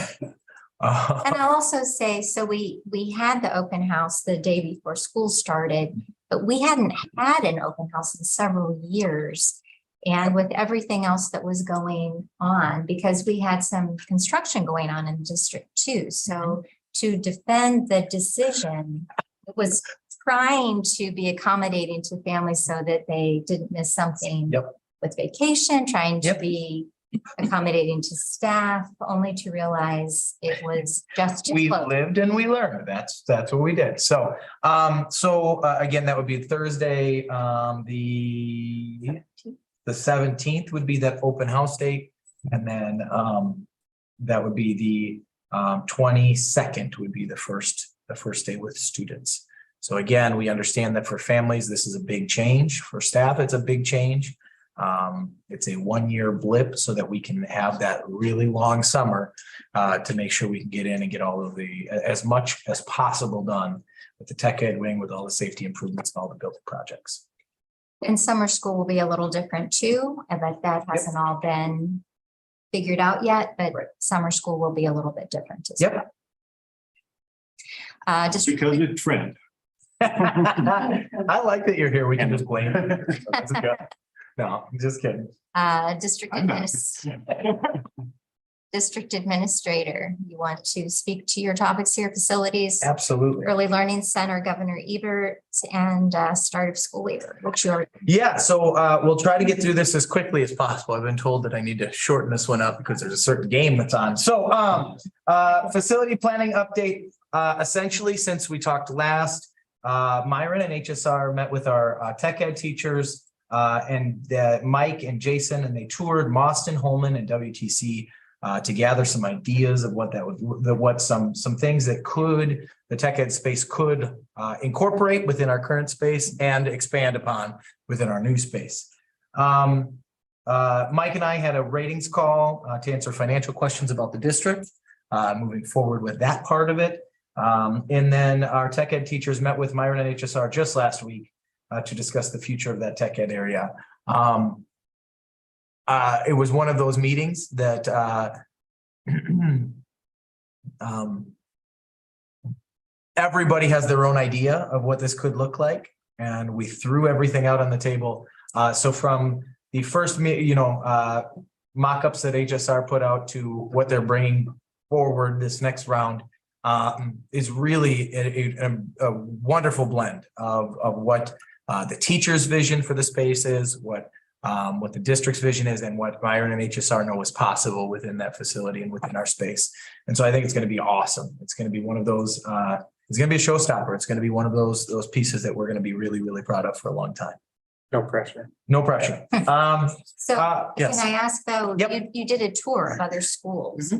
And I'll also say, so we had the open house the day before school started, but we hadn't had an open house in several years. And with everything else that was going on, because we had some construction going on in District 2. So to defend the decision, it was trying to be accommodating to families so that they didn't miss something with vacation, trying to be accommodating to staff, only to realize it was just too we close. lived and we learned. That's what we did. So again, that would be Thursday, the 17th would be that open house date. And then that would be the 22nd would be the first day with students. So again, we understand that for families, this is a big change. For staff, it's a big change. It's a 1-year blip so that we can have that really long summer to make sure we can get in and get all of the, as much as possible done with the tech ed wing, with all the safety improvements and all the building projects. And summer school will be a little different too, but that hasn't all been figured out yet, but summer school will be a little bit different as well. Just because it's trend. I like that you're here. We can just blame it. That's good. No, I'm just kidding. District administrator, you want to speak to your topics here, facilities? Absolutely. Early Learning Center, Governor Ebert, and start of school waiver, which you're. Yeah, so we'll try to get through this as quickly as possible. I've been told that I need to shorten this one up because there's a certain game that's on. So facility planning update. Essentially, since we talked last, Myron and HSR met with our tech ed teachers and Mike and Jason, and they toured Mauston, Holman, and WTC to gather some ideas of what that would, some things that the tech ed space could incorporate within our current space and expand upon within our new space. Mike and I had a ratings call to answer financial questions about the district, moving forward with that part of it. And then our tech ed teachers met with Myron and HSR just last week to discuss the future of that tech ed area. It was one of those meetings that everybody has their own idea of what this could look like, and we threw everything out on the table. So from the first, mock-ups that HSR put out to what they're bringing forward this next round is really a wonderful blend of what the teacher's vision for the space is, what the district's vision is, and what Byron and HSR know is possible within that facility and within our space. And so I think it's going to be awesome. It's going to be one of those, it's going to be a showstopper. It's going to be one of those pieces that we're going to be really, really proud of for a long time. No pressure. No pressure. So can yes. I ask though, Yep. you did a tour of other schools.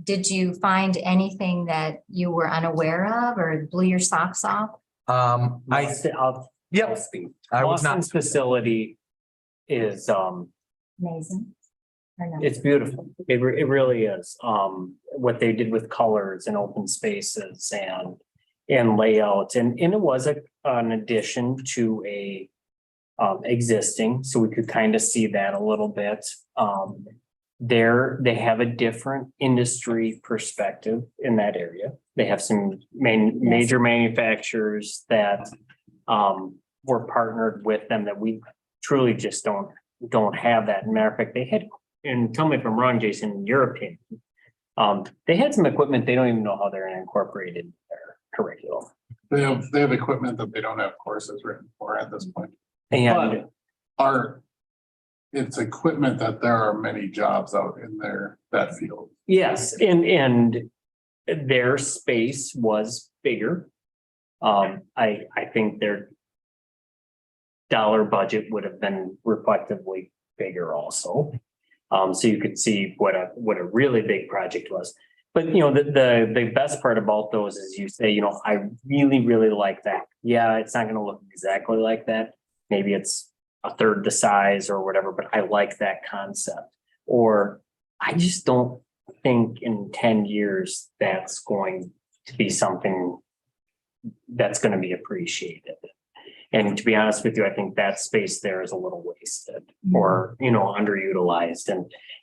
Did you find anything that you were unaware of or blew your socks off? I'll Yep. speak. I was not. Boston's facility is, Amazing. Or no? it's beautiful. It really is. What they did with colors and open spaces and layouts, and it was an addition to a existing, so we could kind of see that a little bit. They have a different industry perspective in that area. They have some major manufacturers that were partnered with them that we truly just don't have that. Matter of fact, they had, and tell me if I'm wrong, Jason, in your opinion, they had some equipment they don't even know how they're incorporated in their curriculum. They have equipment that they don't have courses written for at this point. And It's equipment that there are many jobs out in that field. yes, and their space was bigger. I think their dollar budget would have been reflectively bigger also. So you could see what a really big project was. But the best part about those is you say, I really, really like that. Yeah, it's not going to look exactly like that. Maybe it's a third the size or whatever, but I like that concept. Or I just don't think in 10 years that's going to be something that's going to be appreciated. And to be honest with you, I think that space there is a little wasted or, underutilized.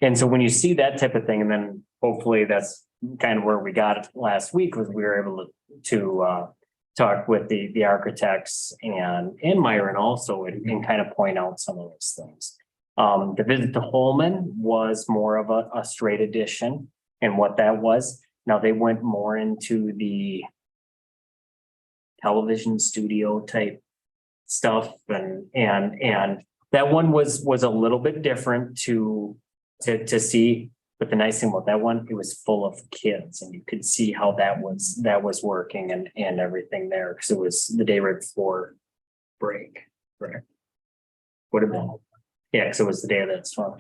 And so when you see that type of thing, and then hopefully that's kind of where we got it last week, was we were able to talk with the architects and Myron also and kind of point out some of those things. The visit to Holman was more of a straight addition, and what that was. Now they went more into the television studio type stuff, and that one was a little bit different to see. But the nice thing about that one, it was full of kids, and you could see how that was working and everything there, because it was the day right before break. Right. Would have been. Yeah, because it was the day of that storm.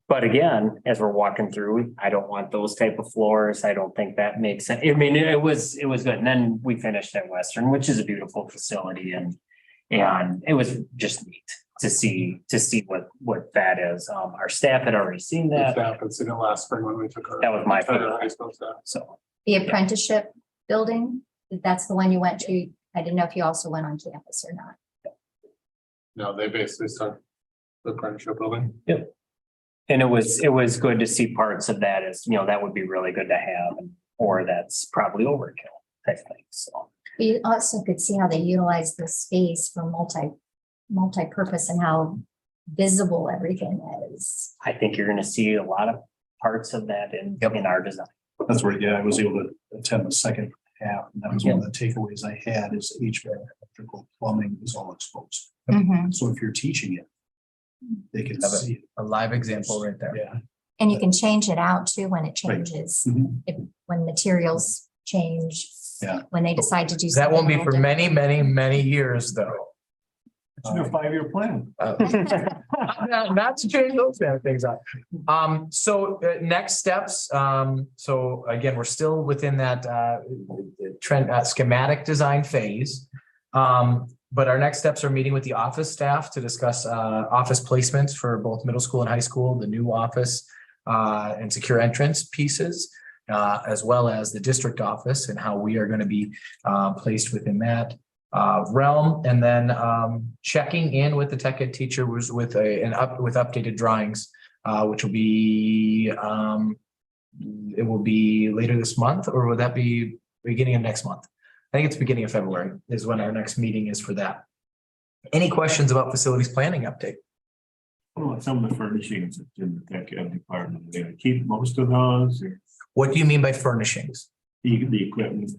But again, as we're walking through, I don't want those type of floors. I don't think that makes sense. I mean, it was good. And then we finished at Western, which is a beautiful facility, and it was just neat to see what that is. Our staff had already seen that. Staff had seen it last spring when we took our. That was my favorite. high school staff. So The apprenticeship building, that's the one you went to. I didn't know if you also went on campus or not. No, they basically started the apprenticeship building. yep. And it was good to see parts of that as, that would be really good to have, or that's probably overkill type thing. So You also could see how they utilize the space for multi-purpose and how visible everything is. I think you're going to see a lot of parts of that in our design. That's where, I was able to attend the second half, and that was one of the takeaways I had is HVAC, electrical, plumbing is all exposed. So if you're teaching it, they can see it. A live example right there. Yeah. And you can change it out too when it changes, when materials change. Yeah. When they decide to do. That won't be something for a many, many, many years though. It's a 5-year plan. Not to change those kind of things up. So next steps, so again, we're still within that trend schematic design phase. But our next steps are meeting with the office staff to discuss office placements for both middle school and high school, the new office and secure entrance pieces, as well as the district office and how we are going to be placed within that. realm. And then checking in with the tech ed teacher was with with updated drawings, which will be it will be later this month, or would that be beginning of next month? I think it's beginning of February is when our next meeting is for that. Any questions about facilities planning update? Well, some of the furnishings in the tech ed department, they keep most of those, or What do you mean by furnishings? the equipment.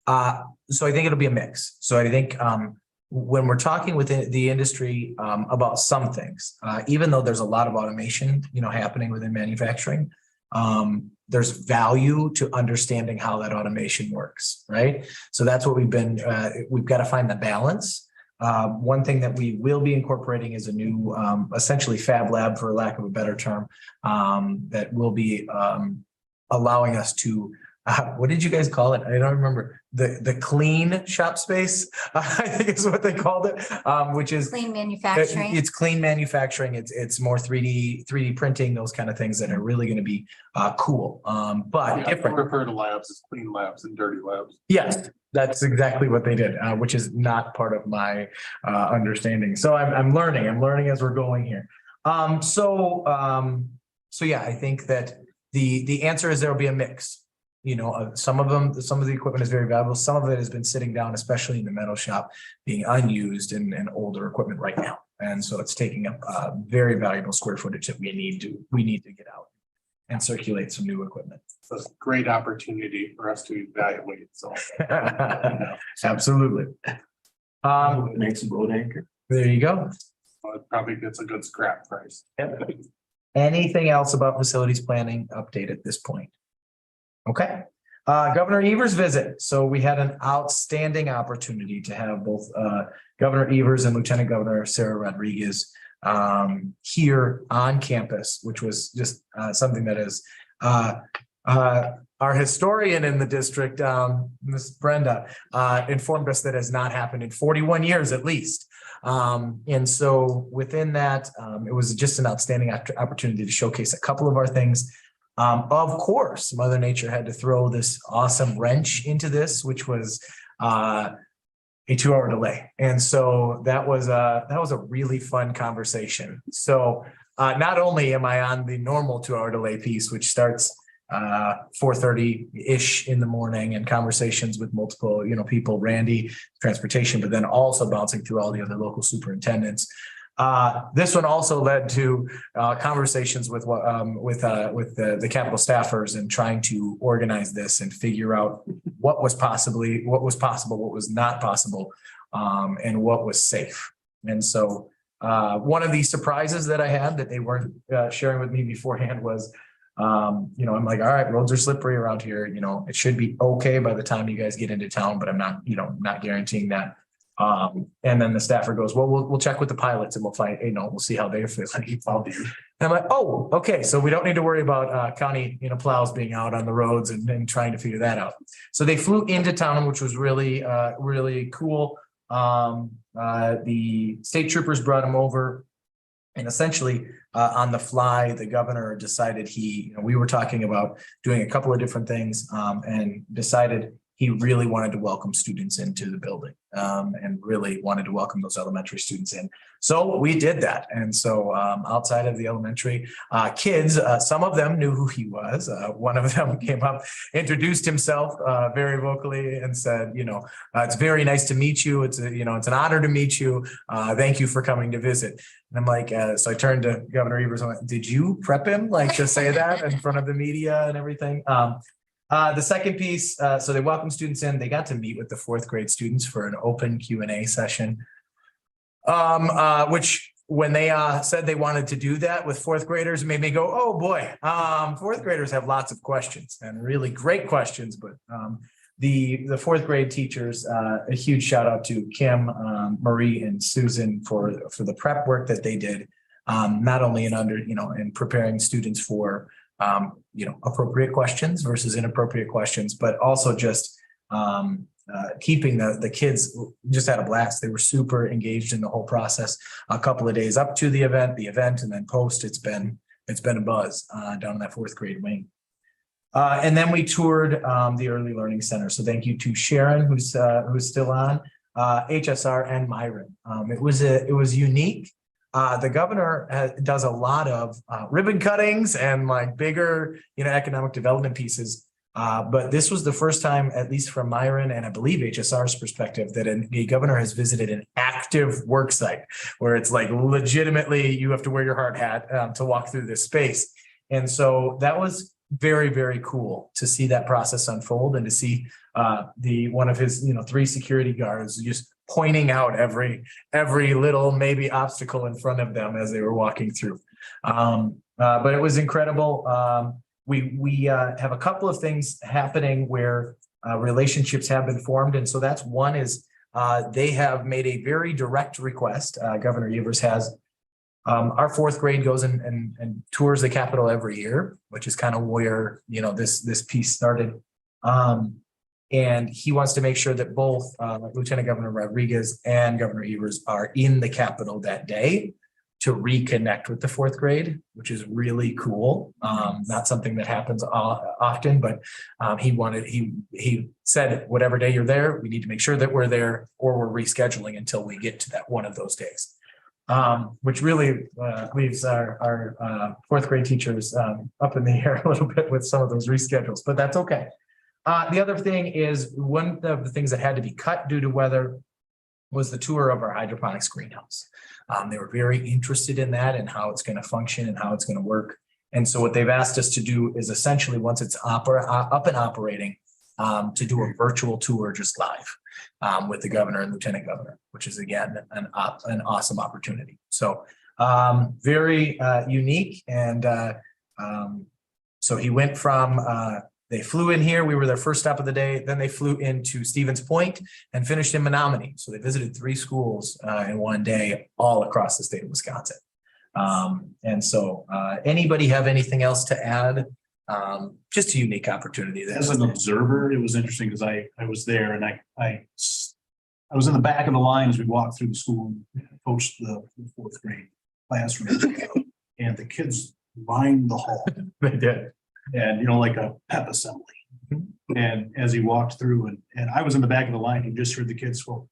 So I think it'll be a mix. So I think when we're talking with the industry about some things, even though there's a lot of automation, happening within manufacturing, there's value to understanding how that automation works, right? So that's what we've got to find the balance. One thing that we will be incorporating is a new, essentially fab lab, for lack of a better term, that will be allowing us to, what did you guys call it? I don't remember. The clean shop space, I think is what they called it, which is Clean manufacturing. It's clean manufacturing. It's more 3D printing, those kind of things that are really going to be cool, but Yeah, different. I refer to labs as clean labs and dirty labs. Yes, that's exactly what they did, which is not part of my understanding. So I'm learning as we're going here. So yeah, I think that the answer is there'll be a mix. Some of the equipment is very valuable. Some of it has been sitting down, especially in the metal shop, being unused and older equipment right now. And so it's taking up very valuable square footage that we need to get out and circulate some new equipment. It's a great opportunity for us to evaluate. So Absolutely. Makes a boat anchor. There you go. it probably gets a good scrap price. Anything else about facilities planning update at this point? Okay. Governor Evers' visit. So we had an outstanding opportunity to have both Governor Evers and Lieutenant Governor Sarah Rodriguez here on campus, which was just something that is our historian in the district, Ms. Brenda, informed us that has not happened in 41 years at least. And so within that, it was just an outstanding opportunity to showcase a couple of our things. Of course, Mother Nature had to throw this awesome wrench into this, which was a 2-hour delay. And so that was a really fun conversation. So not only am I on the normal 2-hour delay piece, which starts 4:30-ish in the morning, and conversations with multiple, people, Randy, transportation, but then also bouncing through all the other local superintendents. This one also led to conversations with the Capitol staffers and trying to organize this and figure out what was possible, what was not possible, and what was safe. And so one of the surprises that I had that they weren't sharing with me beforehand was, I'm like, all right, roads are slippery around here. It should be okay by the time you guys get into town, but I'm not, not guaranteeing that. And then the staffer goes, well, we'll check with the pilots and we'll find, we'll see how they feel. And I'm like, oh, okay. So we don't need to worry about county, plows being out on the roads and trying to figure that out. So they flew into town, which was really, really cool. The state troopers brought them over, and essentially on the fly, the governor decided we were talking about doing a couple of different things, and decided he really wanted to welcome students into the building, and really wanted to welcome those elementary students in. So we did that. And so outside of the elementary kids, some of them knew who he was. One of them came up, introduced himself very vocally and said, it's very nice to meet you. It's it's an honor to meet you. Thank you for coming to visit. And I'm like, so I turned to Governor Evers and went, did you prep him to say that in front of the media and everything? The second piece, so they welcome students in. They got to meet with the 4th grade students for an open Q&A session, which when they said they wanted to do that with 4th graders, made me go, oh boy, 4th graders have lots of questions and really great questions. But the 4th grade teachers, a huge shout out to Kim, Marie, and Susan for the prep work that they did, not only in preparing students for appropriate questions versus inappropriate questions, but also just keeping the kids just had a blast. They were super engaged in the whole process. A couple of days up to the event, and then post, it's been a buzz down in that 4th grade wing. And then we toured the Early Learning Center. So thank you to Sharon, who's still on. HSR and Myron. It was unique. The governor does a lot of ribbon cuttings and like bigger, economic development pieces. But this was the first time, at least from Myron and I believe HSR's perspective, that a governor has visited an active work site where it's like legitimately you have to wear your hard hat to walk through this space. And so that was very, very cool to see that process unfold and to see one of his 3 security guards just pointing out every little maybe obstacle in front of them as they were walking through. But it was incredible. We have a couple of things happening where relationships have been formed. And so that's one is they have made a very direct request. Governor Evers has. Our 4th grade goes and tours the Capitol every year, which is kind of where, this piece started. And he wants to make sure that both Lieutenant Governor Rodriguez and Governor Evers are in the Capitol that day to reconnect with the 4th grade, which is really cool. Not something that happens often, but he said, whatever day you're there, we need to make sure that we're there or we're rescheduling until we get to that one of those days. Which really leaves our 4th grade teachers up in the air a little bit with some of those reschedules, but that's okay. The other thing is one of the things that had to be cut due to weather was the tour of our hydroponics greenhouse. They were very interested in that and how it's going to function and how it's going to work. And so what they've asked us to do is essentially once it's up and operating, to do a virtual tour just live with the governor and lieutenant governor, which is again an awesome opportunity. So very unique. And so he went from they flew in here. We were their first stop of the day. Then they flew into Stevens Point and finished in Menominee. So they visited 3 schools in one day all across the state of Wisconsin. And so anybody have anything else to add? Just a unique opportunity. As an observer, it was interesting because I was there and I was in the back of the line as we walked through the school and coached the 4th grade classroom. And the kids lined the hall. They did. And, like a pep assembly. And as he walked through and I was in the back of the line, you just heard the kids go.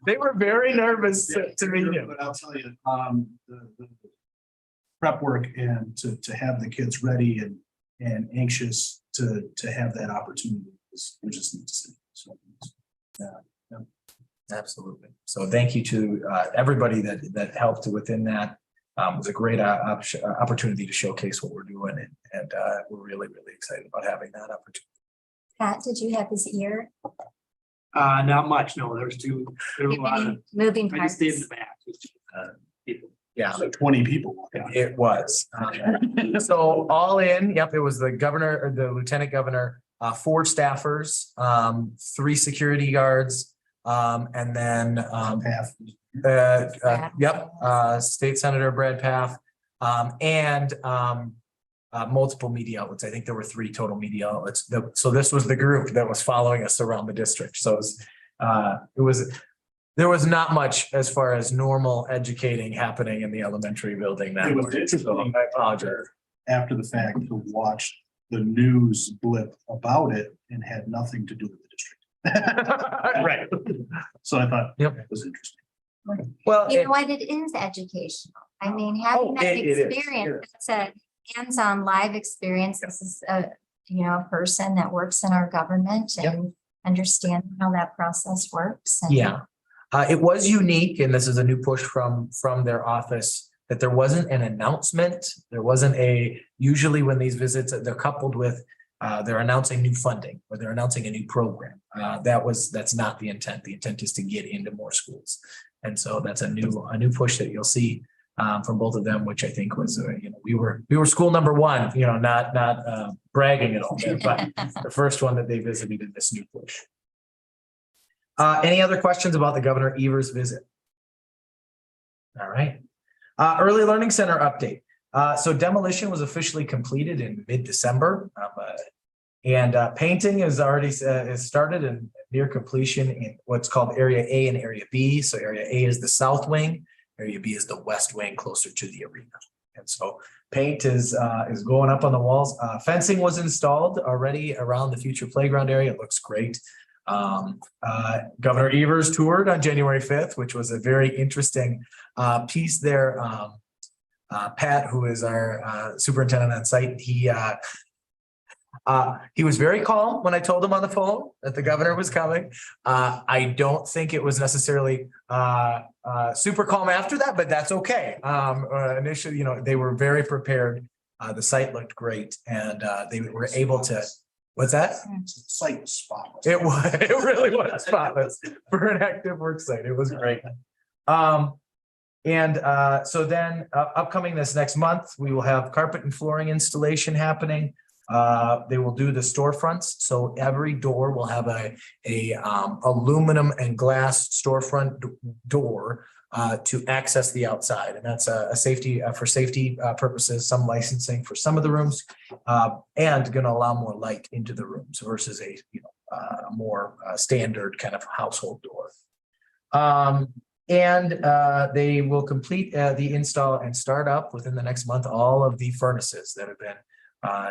They were very nervous to meet him. But I'll tell you, the prep work and to have the kids ready and anxious to have that opportunity was just neat to see. So, yeah. Absolutely. So thank you to everybody that helped within that. It was a great opportunity to showcase what we're doing, and we're really, really excited about having that opportunity. Pat, did you have his ear? Not much. No, there was a lot of Moving I parts. just stayed in the back. People. Yeah, So 20 people. it was. So all in, yep, it was the governor or the lieutenant governor, 4 staffers, 3 security guards, and then State Senator Brad Paff, and multiple media outlets. I think there were 3 total media outlets. So this was the group that was following us around the district. So there was not much as far as normal educating happening in the elementary building that It was morning. interesting. So I apologize. After the fact to watch the news blip about it and had nothing to do with the district. Right. So I thought Yep. it was interesting. Well, You know what? It is educational. I mean, having that it is. experience, it's a hands-on live experience. This is a person that works in our government and understanding how that process works. And yeah. It was unique, and this is a new push from their office, that there wasn't an announcement. There wasn't usually when these visits, they're coupled with, they're announcing new funding or they're announcing a new program. That's not the intent. The intent is to get into more schools. And so that's a new push that you'll see from both of them, which I think was, we were school number 1, not bragging at all, but the first one that they visited in this new push. Any other questions about the Governor Evers visit? All right. Early Learning Center update. So demolition was officially completed in mid-December. And painting is already started and near completion in what's called Area A and Area B. So Area A is the south wing, Area B is the west wing closer to the arena. And so Paint is going up on the walls. Fencing was installed already around the future playground area. It looks great. Governor Evers toured on January 5th, which was a very interesting piece there. Pat, who is our superintendent on site, he was very calm when I told him on the phone that the governor was coming. I don't think it was necessarily super calm after that, but that's okay. Initially, they were very prepared. The site looked great, and they were able to. What's that? Site was spotless. It really was spotless for an active work site. It was great. So then upcoming this next month, we will have carpet and flooring installation happening. They will do the storefronts. So every door will have a aluminum and glass storefront door to access the outside. And that's a safety for safety purposes, some licensing for some of the rooms, and going to allow more light into the rooms versus a more standard kind of household door. They will complete the install and start up within the next month all of the furnaces that have been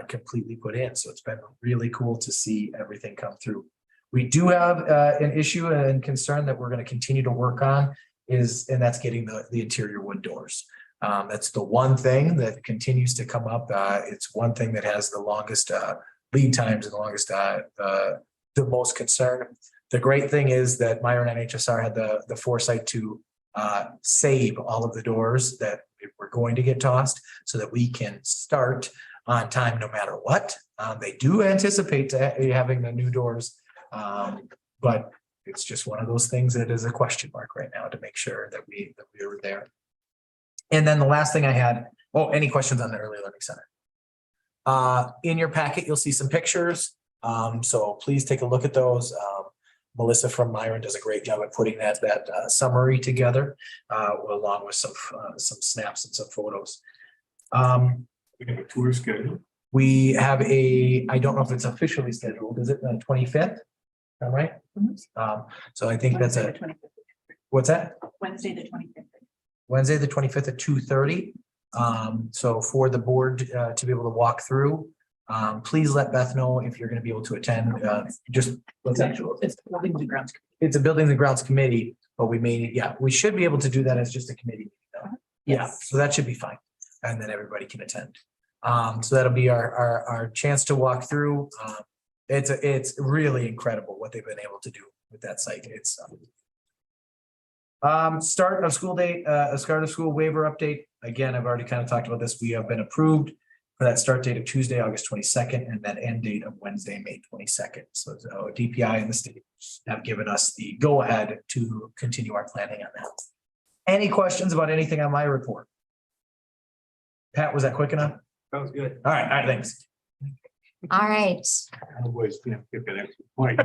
completely put in. So it's been really cool to see everything come through. We do have an issue and concern that we're going to continue to work on and that's getting the interior wood doors. That's the one thing that continues to come up. It's one thing that has the longest lead times and the longest, the most concern. The great thing is that Myron NHSR had the foresight to save all of the doors that were going to get tossed so that we can start on time no matter what. They do anticipate having the new doors, but it's just one of those things that is a question mark right now to make sure that we were there. And then the last thing I had, any questions on the Early Learning Center? In your packet, you'll see some pictures. So please take a look at those. Melissa from Myron does a great job at putting that summary together, along with some snaps and some photos. We have a tour schedule. We have I don't know if it's officially scheduled. Is it the 25th? All right. So I think that's what's that? Wednesday, the 25th. Wednesday, the 25th at 2:30. So for the board to be able to walk through, please let Beth know if you're going to be able to attend. It's buildings and grounds. It's a buildings and grounds committee, but we should be able to do that as just a committee. Yeah, so that should be fine. And then everybody can attend. So that'll be our chance to walk through. It's really incredible what they've been able to do with that site. It's start of school date, a start of school waiver update. Again, I've already kind of talked about this. We have been approved for that start date of Tuesday, August 22nd, and that end date of Wednesday, May 22nd. So DPI and the state have given us the go ahead to continue our planning on that. Any questions about anything on my report? Pat, was that quick enough? That was good. All right, thanks. All right. Always give an extra point.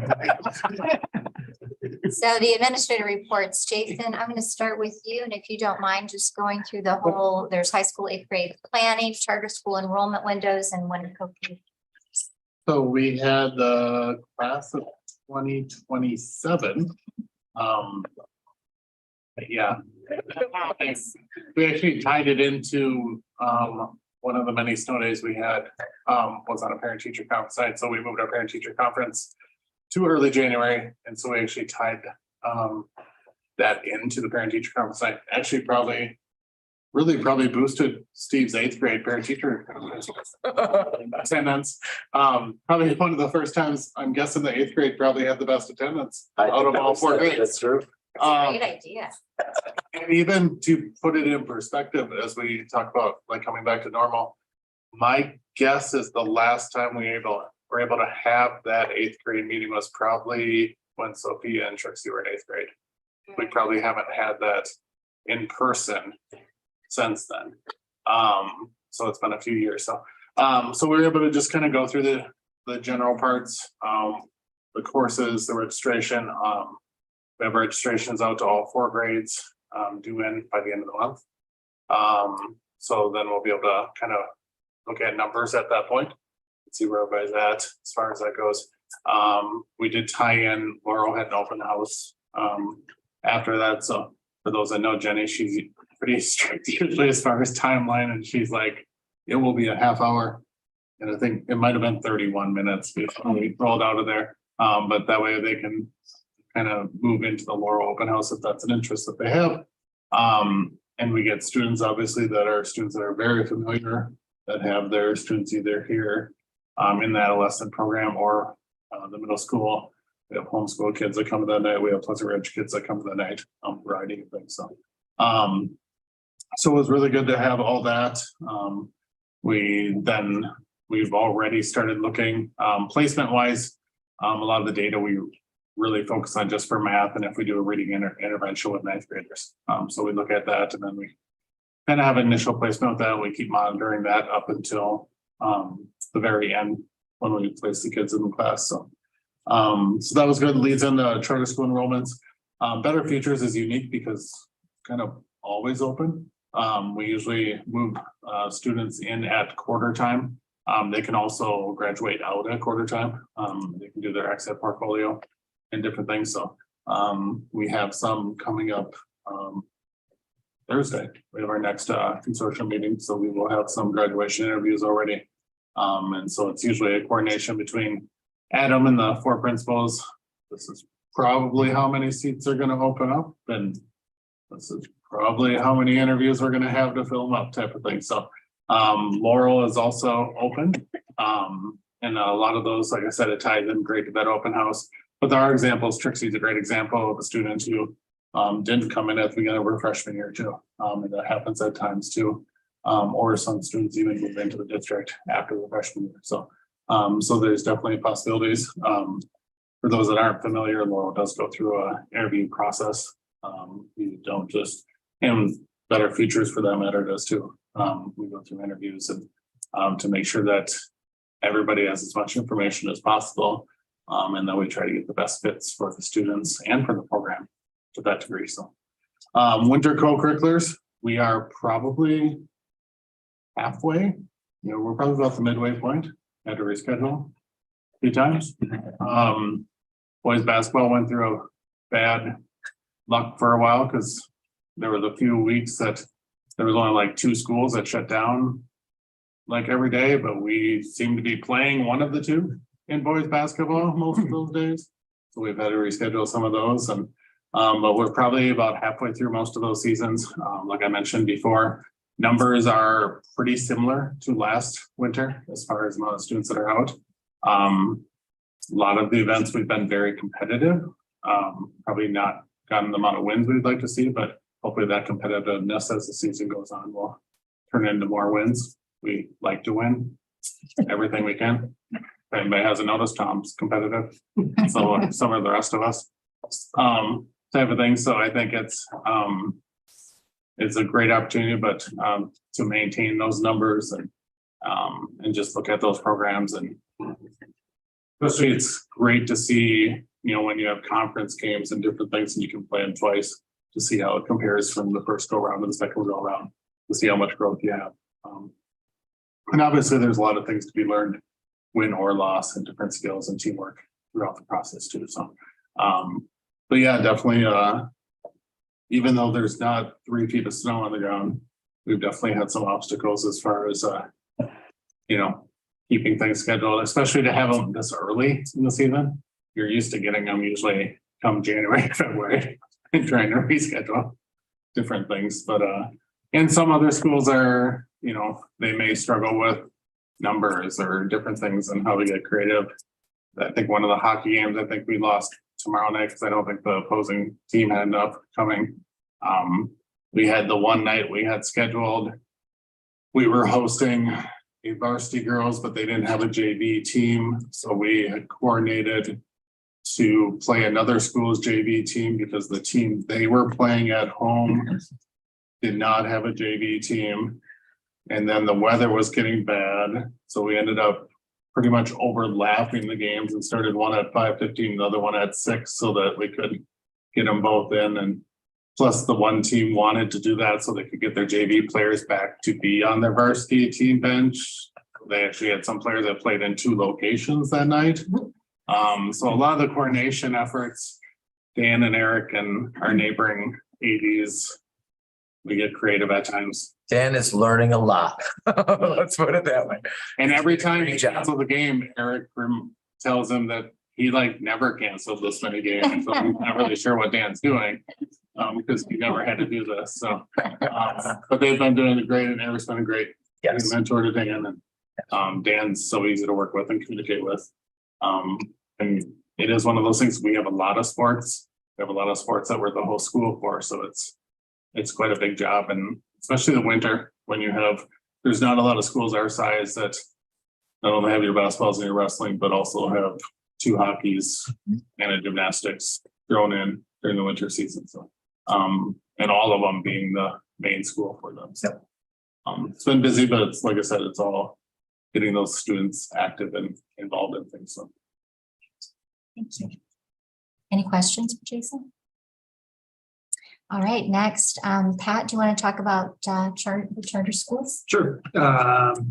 So the administrative reports, Jason, I'm going to start with you. And if you don't mind just going through the whole, there's high school 8th grade planning, charter school enrollment windows, and when cookie. So we had the class of 2027. Yeah. We actually tied it into one of the many snow days we had was on a parent teacher conference night. So we moved our parent teacher conference to early January. And so we actually tied that into the parent teacher conference night. Actually, probably boosted Steve's 8th grade parent teacher attendance. Probably one of the first times I'm guessing the 8th grade probably had the best attendance out of all 4 grades. That's true. Great idea. And even to put it in perspective, as we talk about like coming back to normal, my guess is the last time we were able to have that 8th grade meeting was probably when Sophia and Trixie were in 8th grade. We probably haven't had that in person since then. So it's been a few years. So we were able to just kind of go through the general parts, the courses, the registration. We have registrations out to all 4 grades due in by the end of the month. So then we'll be able to kind of look at numbers at that point and see where everybody's at as far as that goes. We did tie in, Laurel had an open house after that. So for those that know Jenny, she's pretty strict usually as far as timeline. And she's like, it will be a half hour. And I think it might have been 31 minutes before we rolled out of there. But that way they can kind of move into the Laurel Open House if that's an interest that they have. And we get students, obviously, that are very familiar, that have their students either here in the adolescent program or the middle school. We have homeschool kids that come to that night. We have Pleasant Ridge kids that come to that night, variety of things. So it was really good to have all that. We've already started looking placement wise. A lot of the data we really focus on just for math, and if we do a reading intervention with ninth graders. So we look at that, and then we kind of have initial placement with that. We keep monitoring that up until the very end when we place the kids in the class. So that was good. Leads into charter school enrollments. Better Futures is unique because kind of always open. We usually move students in at quarter time. They can also graduate out at quarter time. They can do their exit portfolio and different things. So we have some coming up Thursday. We have our next consortium meeting, so we will have some graduation interviews already. And so it's usually a coordination between Adam and the 4 principals. This is probably how many seats are going to open up, and this is probably how many interviews we're going to have to fill them up, type of thing. So Laurel is also open. And a lot of those, like I said, it ties in great to that open house. But there are examples. Trixie's a great example of a student who didn't come in at the beginning of her freshman year too. And that happens at times too. Or some students even move into the district after the freshman year. So there's definitely possibilities. For those that aren't familiar, Laurel does go through an interview process. You don't just, and Better Futures for that matter does too. We go through interviews and to make sure that everybody has as much information as possible. And then we try to get the best fits for the students and for the program to that degree. So winter co-curriculars, we are probably halfway. We're probably about the midway point. Had to reschedule a few times. Boys basketball went through a bad luck for a while because there was a few weeks that there was only like 2 schools that shut down like every day, but we seem to be playing one of the 2 in boys basketball most of those days. So we've had to reschedule some of those, and but we're probably about halfway through most of those seasons. Like I mentioned before, numbers are pretty similar to last winter as far as amount of students that are out. A lot of the events we've been very competitive. Probably not gotten the amount of wins we'd like to see, but hopefully that competitiveness as the season goes on will turn into more wins. We like to win everything we can. If anybody hasn't noticed, Tom's competitive. So some of the rest of us type of thing. So I think it's a great opportunity, but to maintain those numbers and just look at those programs, and especially it's great to see, when you have conference games and different things and you can play them twice to see how it compares from the first go round to the second go round, to see how much growth you have. And obviously there's a lot of things to be learned, win or loss, and different skills and teamwork throughout the process too. So, but yeah, definitely, even though there's not 3 feet of snow on the ground, we've definitely had some obstacles as far as, keeping things scheduled, especially to have them this early in the season. You're used to getting them usually come January, February, and trying to reschedule different things. But, and some other schools are, they may struggle with numbers or different things and how we get creative. I think one of the hockey games, I think we lost tomorrow night because I don't think the opposing team had enough coming. We had the one night we had scheduled. We were hosting a varsity girls, but they didn't have a JV team. So we had coordinated to play another school's JV team because the team they were playing at home did not have a JV team. And then the weather was getting bad. So we ended up pretty much overlapping the games and started one at 5:15, the other one at 6, so that we could get them both in. And plus the one team wanted to do that so they could get their JV players back to be on their varsity team bench. They actually had some players that played in 2 locations that night. So a lot of the coordination efforts, Dan and Eric and our neighboring ADs we get creative at times. Dan is learning a lot. Let's put it that way. And every time he Great job. cancels a game, Eric tells him that he like never canceled this many games. So I'm not really sure what Dan's doing. Because he never had to do this, so. But they've been doing great and Eric's been great. Yes. Mentor to Dan and Dan's so easy to work with and communicate with. And it is one of those things, we have a lot of sports. We have a lot of sports that we're the whole school for, so it's quite a big job, and especially the winter when there's not a lot of schools our size that not only have your basketballs and your wrestling, but also have 2 hockeys and a gymnastics thrown in during the winter season, so. And all of them being the main school for them, so. It's been busy, but it's like I said, it's all getting those students active and involved in things, so. Thank you. Any questions for Jason? All right, next, Pat, do you want to talk about the charter schools? Sure.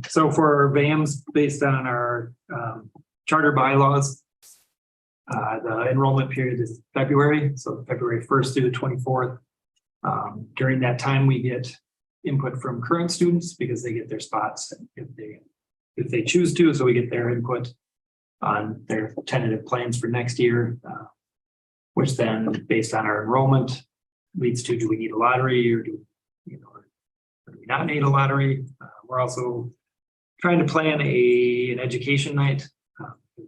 So for VAMs, based on our charter bylaws, the enrollment period is February, so February 1st through the 24th. During that time, we get input from current students because they get their spots if they choose to. So we get their input on their tentative plans for next year, which then, based on our enrollment, leads to, do we need a lottery or do we not need a lottery? We're also trying to plan an education night.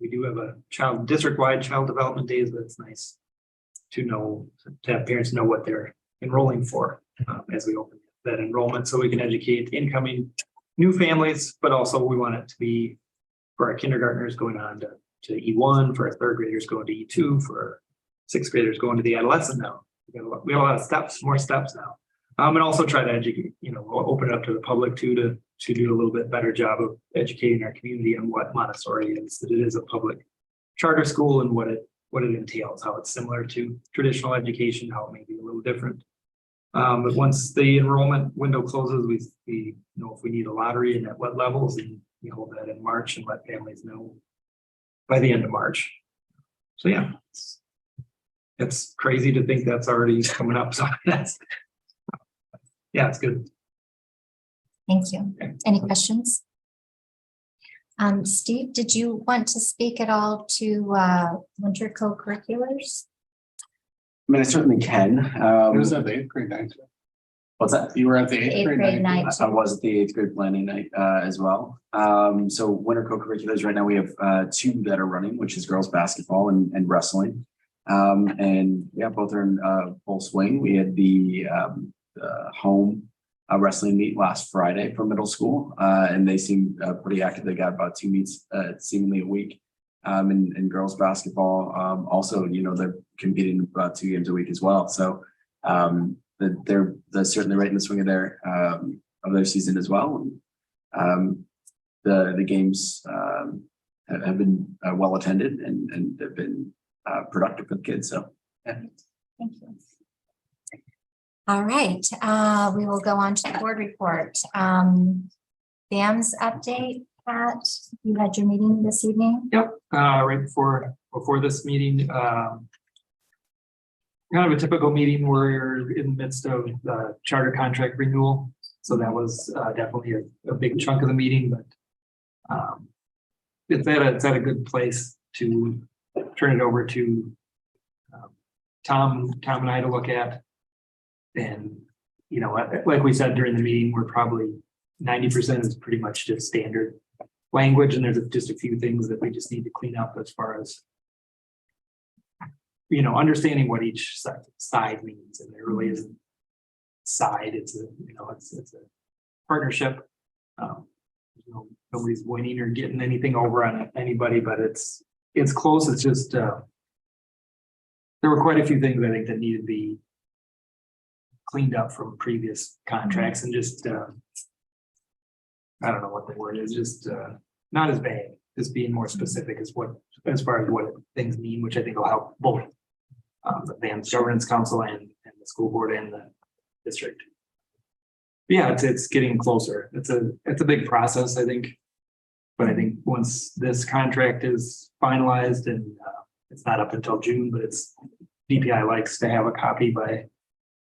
We do have a district-wide child development days, but it's nice to have parents know what they're enrolling for as we open that enrollment, so we can educate incoming new families, but also we want it to be for our kindergartners going on to E1, for our 3rd graders going to E2, for our 6th graders going to the adolescent now. We have a lot of more steps now. And also try to educate, open it up to the public too, to do a little bit better job of educating our community on what Montessori is, that it is a public charter school and what it entails, how it's similar to traditional education, how it may be a little different. But once the enrollment window closes, we know if we need a lottery and at what levels, and we hold that in March and let families know by the end of March. So yeah, it's crazy to think that's already coming up. So yeah, it's good. Thank you. Any questions? Steve, did you want to speak at all to winter co-curriculars? I mean, I certainly can. It was at the 8th grade night. What's that? You were at the 8th grade night. I was at the 8th grade planning night as well. So winter co-curriculars right now, we have 2 that are running, which is girls basketball and wrestling. And yeah, both are in full swing. We had the home wrestling meet last Friday for middle school, and they seem pretty active. They got about 2 meets seemingly a week. And girls basketball also, they're competing about 2 games a week as well. So they're certainly right in the swing of their season as well. And the games have been well attended and they've been productive for the kids. So yeah. Thank you. All right, we will go on to the board report. VAM's update. Pat, you had your meeting this evening? Yep, right before this meeting, kind of a typical meeting. We're in the midst of the charter contract renewal, so that was definitely a big chunk of the meeting. But it's at a good place to turn it over to Tom and I to look at. And like we said during the meeting, we're probably 90% is pretty much just standard language, and there's just a few things that we just need to clean up as far as understanding what each side means. And there really isn't side, it's a partnership. Nobody's winning or getting anything over on anybody, but it's close. It's just there were quite a few things I think that needed to be cleaned up from previous contracts, and just I don't know what the word is, just not as vague, just being more specific as far as what things mean, which I think will help both the VAM's governance council and the school board and the district. But yeah, it's getting closer. It's a big process, I think, but I think once this contract is finalized, and it's not up until June, but DPI likes to have a copy by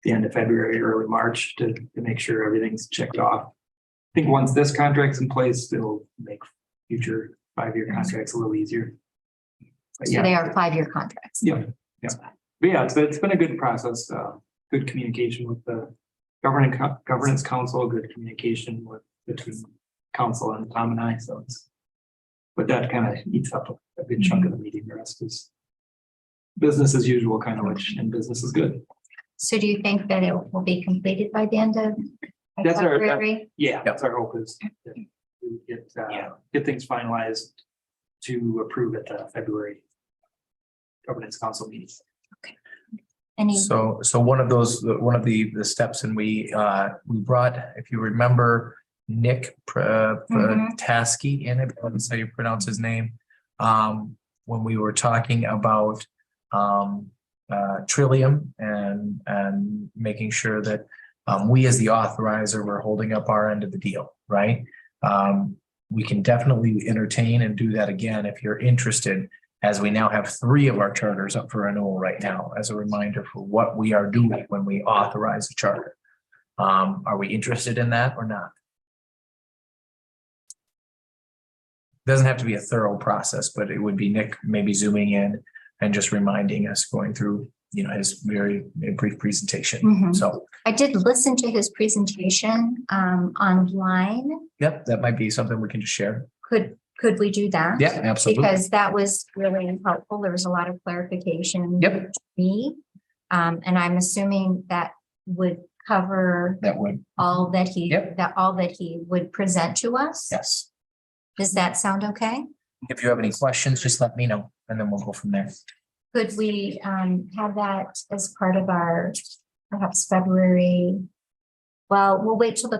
the end of February, early March to make sure everything's checked off. I think once this contract's in place, it'll make future 5-year contracts a little easier. But So yeah, they are 5-year contracts. yeah. But yeah, it's been a good process, good communication with the governance council, good communication between council and Tom and I, so it's. But that kind of eats up a good chunk of the meeting. The rest is business as usual, kind of, and business is good. So do you think that it will be completed by the end of That's our- February? Yeah, that's our hope is that we get things finalized to approve at the February governance council meeting. Any, So one of the steps, and we brought, if you remember, Nick Tasky in it, that's how you pronounce his name. When we were talking about Trillium and making sure that we as the authorizer were holding up our end of the deal, right? We can definitely entertain and do that again if you're interested, as we now have 3 of our charters up for renewal right now, as a reminder for what we are doing when we authorize a charter. Are we interested in that or not? Doesn't have to be a thorough process, but it would be Nick maybe zooming in and just reminding us, going through, his very brief presentation. Mhm. So, I did listen to his presentation online. yep, that might be something we can just share. Could we do that? Yeah, absolutely. Because that was really helpful. There was a lot of clarification. Yep. To me. And I'm assuming that would cover That would, all that he, Yep. all that he would present to us. yes. Does that sound okay? If you have any questions, just let me know, and then we'll go from there. Could we have that as part of our perhaps February? Well, we'll wait till do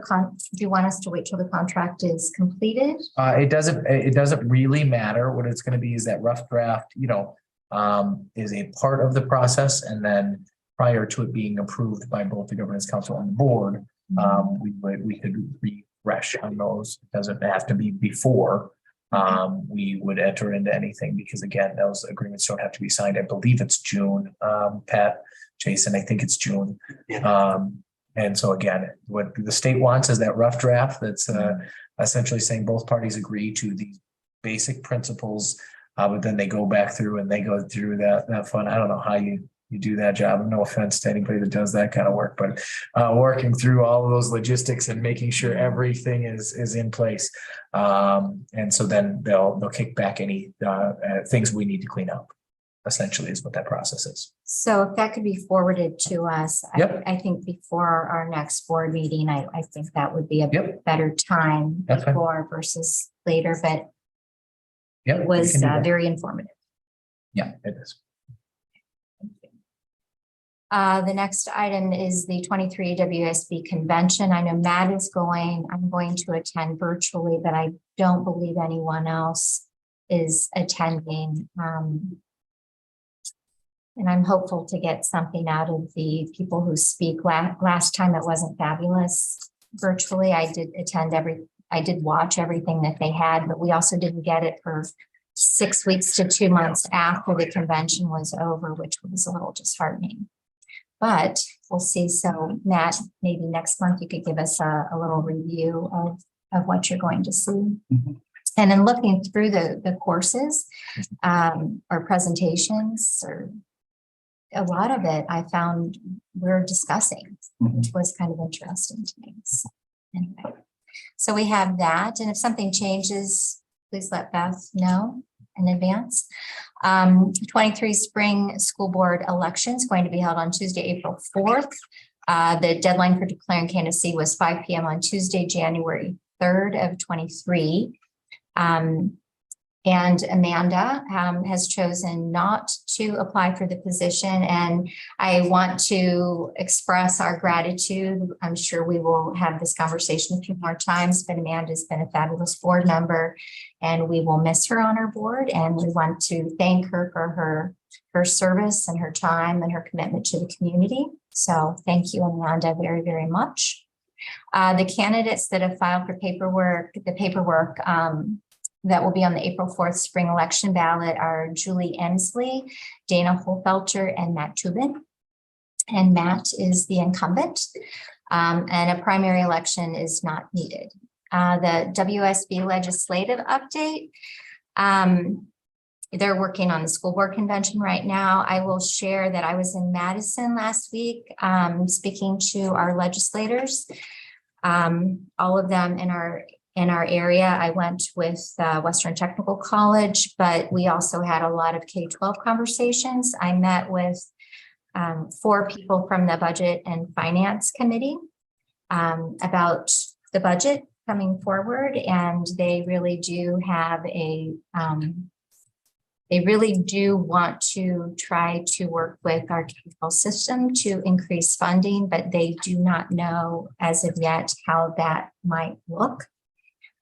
you want us to wait till the contract is completed? It doesn't really matter. What it's gonna be is that rough draft, is a part of the process, and then prior to it being approved by both the governance council and the board, we could refresh on those. It doesn't have to be before we would enter into anything, because again, those agreements don't have to be signed. I believe it's June, Pat, Jason, I think it's June. And so again, what the state wants is that rough draft that's essentially saying both parties agree to the basic principles, but then they go back through and they go through that fun. I don't know how you do that job. No offense to anybody that does that kind of work, but working through all of those logistics and making sure everything is in place. And so then they'll kick back any things we need to clean up, essentially, is what that process is. So if that could be forwarded to us, Yep. I think before our next board meeting, I think that would be a Yep. better time That's fine. before versus later, but Yep, it we was can do that. very informative. Yeah, it is. The next item is the 23 WSB convention. I know Matt is going. I'm going to attend virtually, but I don't believe anyone else is attending. And I'm hopeful to get something out of the people who speak. Last time it wasn't fabulous virtually. I did watch everything that they had, but we also didn't get it for 6 weeks to 2 months after the convention was over, which was a little disheartening. But we'll see. So Matt, maybe next month you could give us a little review of what you're going to see. Mhm. And then looking through the courses or presentations, or a lot of it I found we're discussing, which was kind of interesting to me. So, anyway, so we have that. And if something changes, please let Beth know in advance. 23 spring school board elections going to be held on Tuesday, April 4th. The deadline for declaring candidacy was 5 p.m. on Tuesday, January 3rd of 23. And Amanda has chosen not to apply for the position. And I want to express our gratitude. I'm sure we will have this conversation a few more times, but Amanda's been a fabulous board member and we will miss her on our board. And we want to thank her for her service and her time and her commitment to the community. So thank you, Amanda, very, very much. The candidates that have filed for the paperwork that will be on the April 4th spring election ballot are Julie Ensley, Dana Holfelter, and Matt Tubin. And Matt is the incumbent. And a primary election is not needed. The WSB legislative update. They're working on the school board convention right now. I will share that I was in Madison last week, speaking to our legislators. All of them in our area. I went with Western Technical College, but we also had a lot of K-12 conversations. I met with 4 people from the Budget and Finance Committee about the budget coming forward, and they really do have they really do want to try to work with our K-12 system to increase funding, but they do not know as of yet how that might look.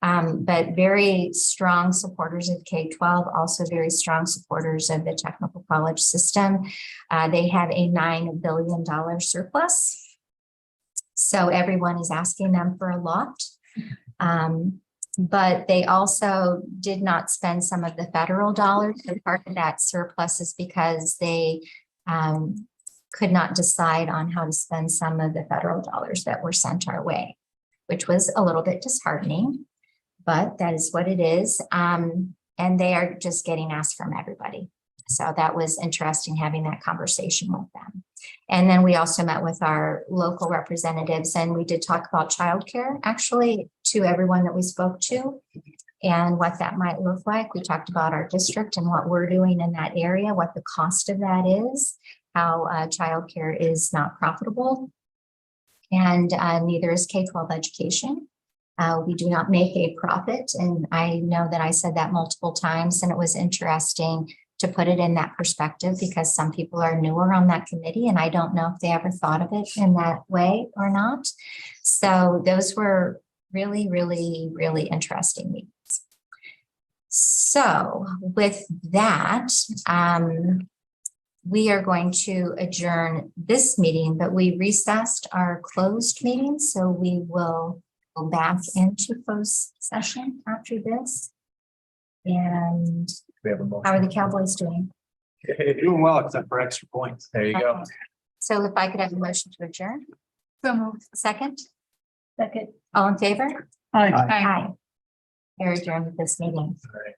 But very strong supporters of K-12, also very strong supporters of the technical college system. They have a $9 billion surplus. So everyone is asking them for a lot. But they also did not spend some of the federal dollars. And part of that surplus is because they could not decide on how to spend some of the federal dollars that were sent our way, which was a little bit disheartening, but that is what it is. And they are just getting asked from everybody. So that was interesting having that conversation with them. And then we also met with our local representatives, and we did talk about childcare actually to everyone that we spoke to and what that might look like. We talked about our district and what we're doing in that area, what the cost of that is, how childcare is not profitable, and neither is K-12 education. We do not make a profit. And I know that I said that multiple times, and it was interesting to put it in that perspective because some people are newer on that committee and I don't know if they ever thought of it in that way or not. So those were really, really, really interesting meetings. So with that, we are going to adjourn this meeting, but we recessed our closed meeting. So we will go back into closed session after this. And We have a motion. how are the Cowboys doing? Doing well, except for extra points. There you go. So if I could have a motion to adjourn, So moved. second, Second. all in favor? Hi. Aye. We're adjourned with this meeting. All right.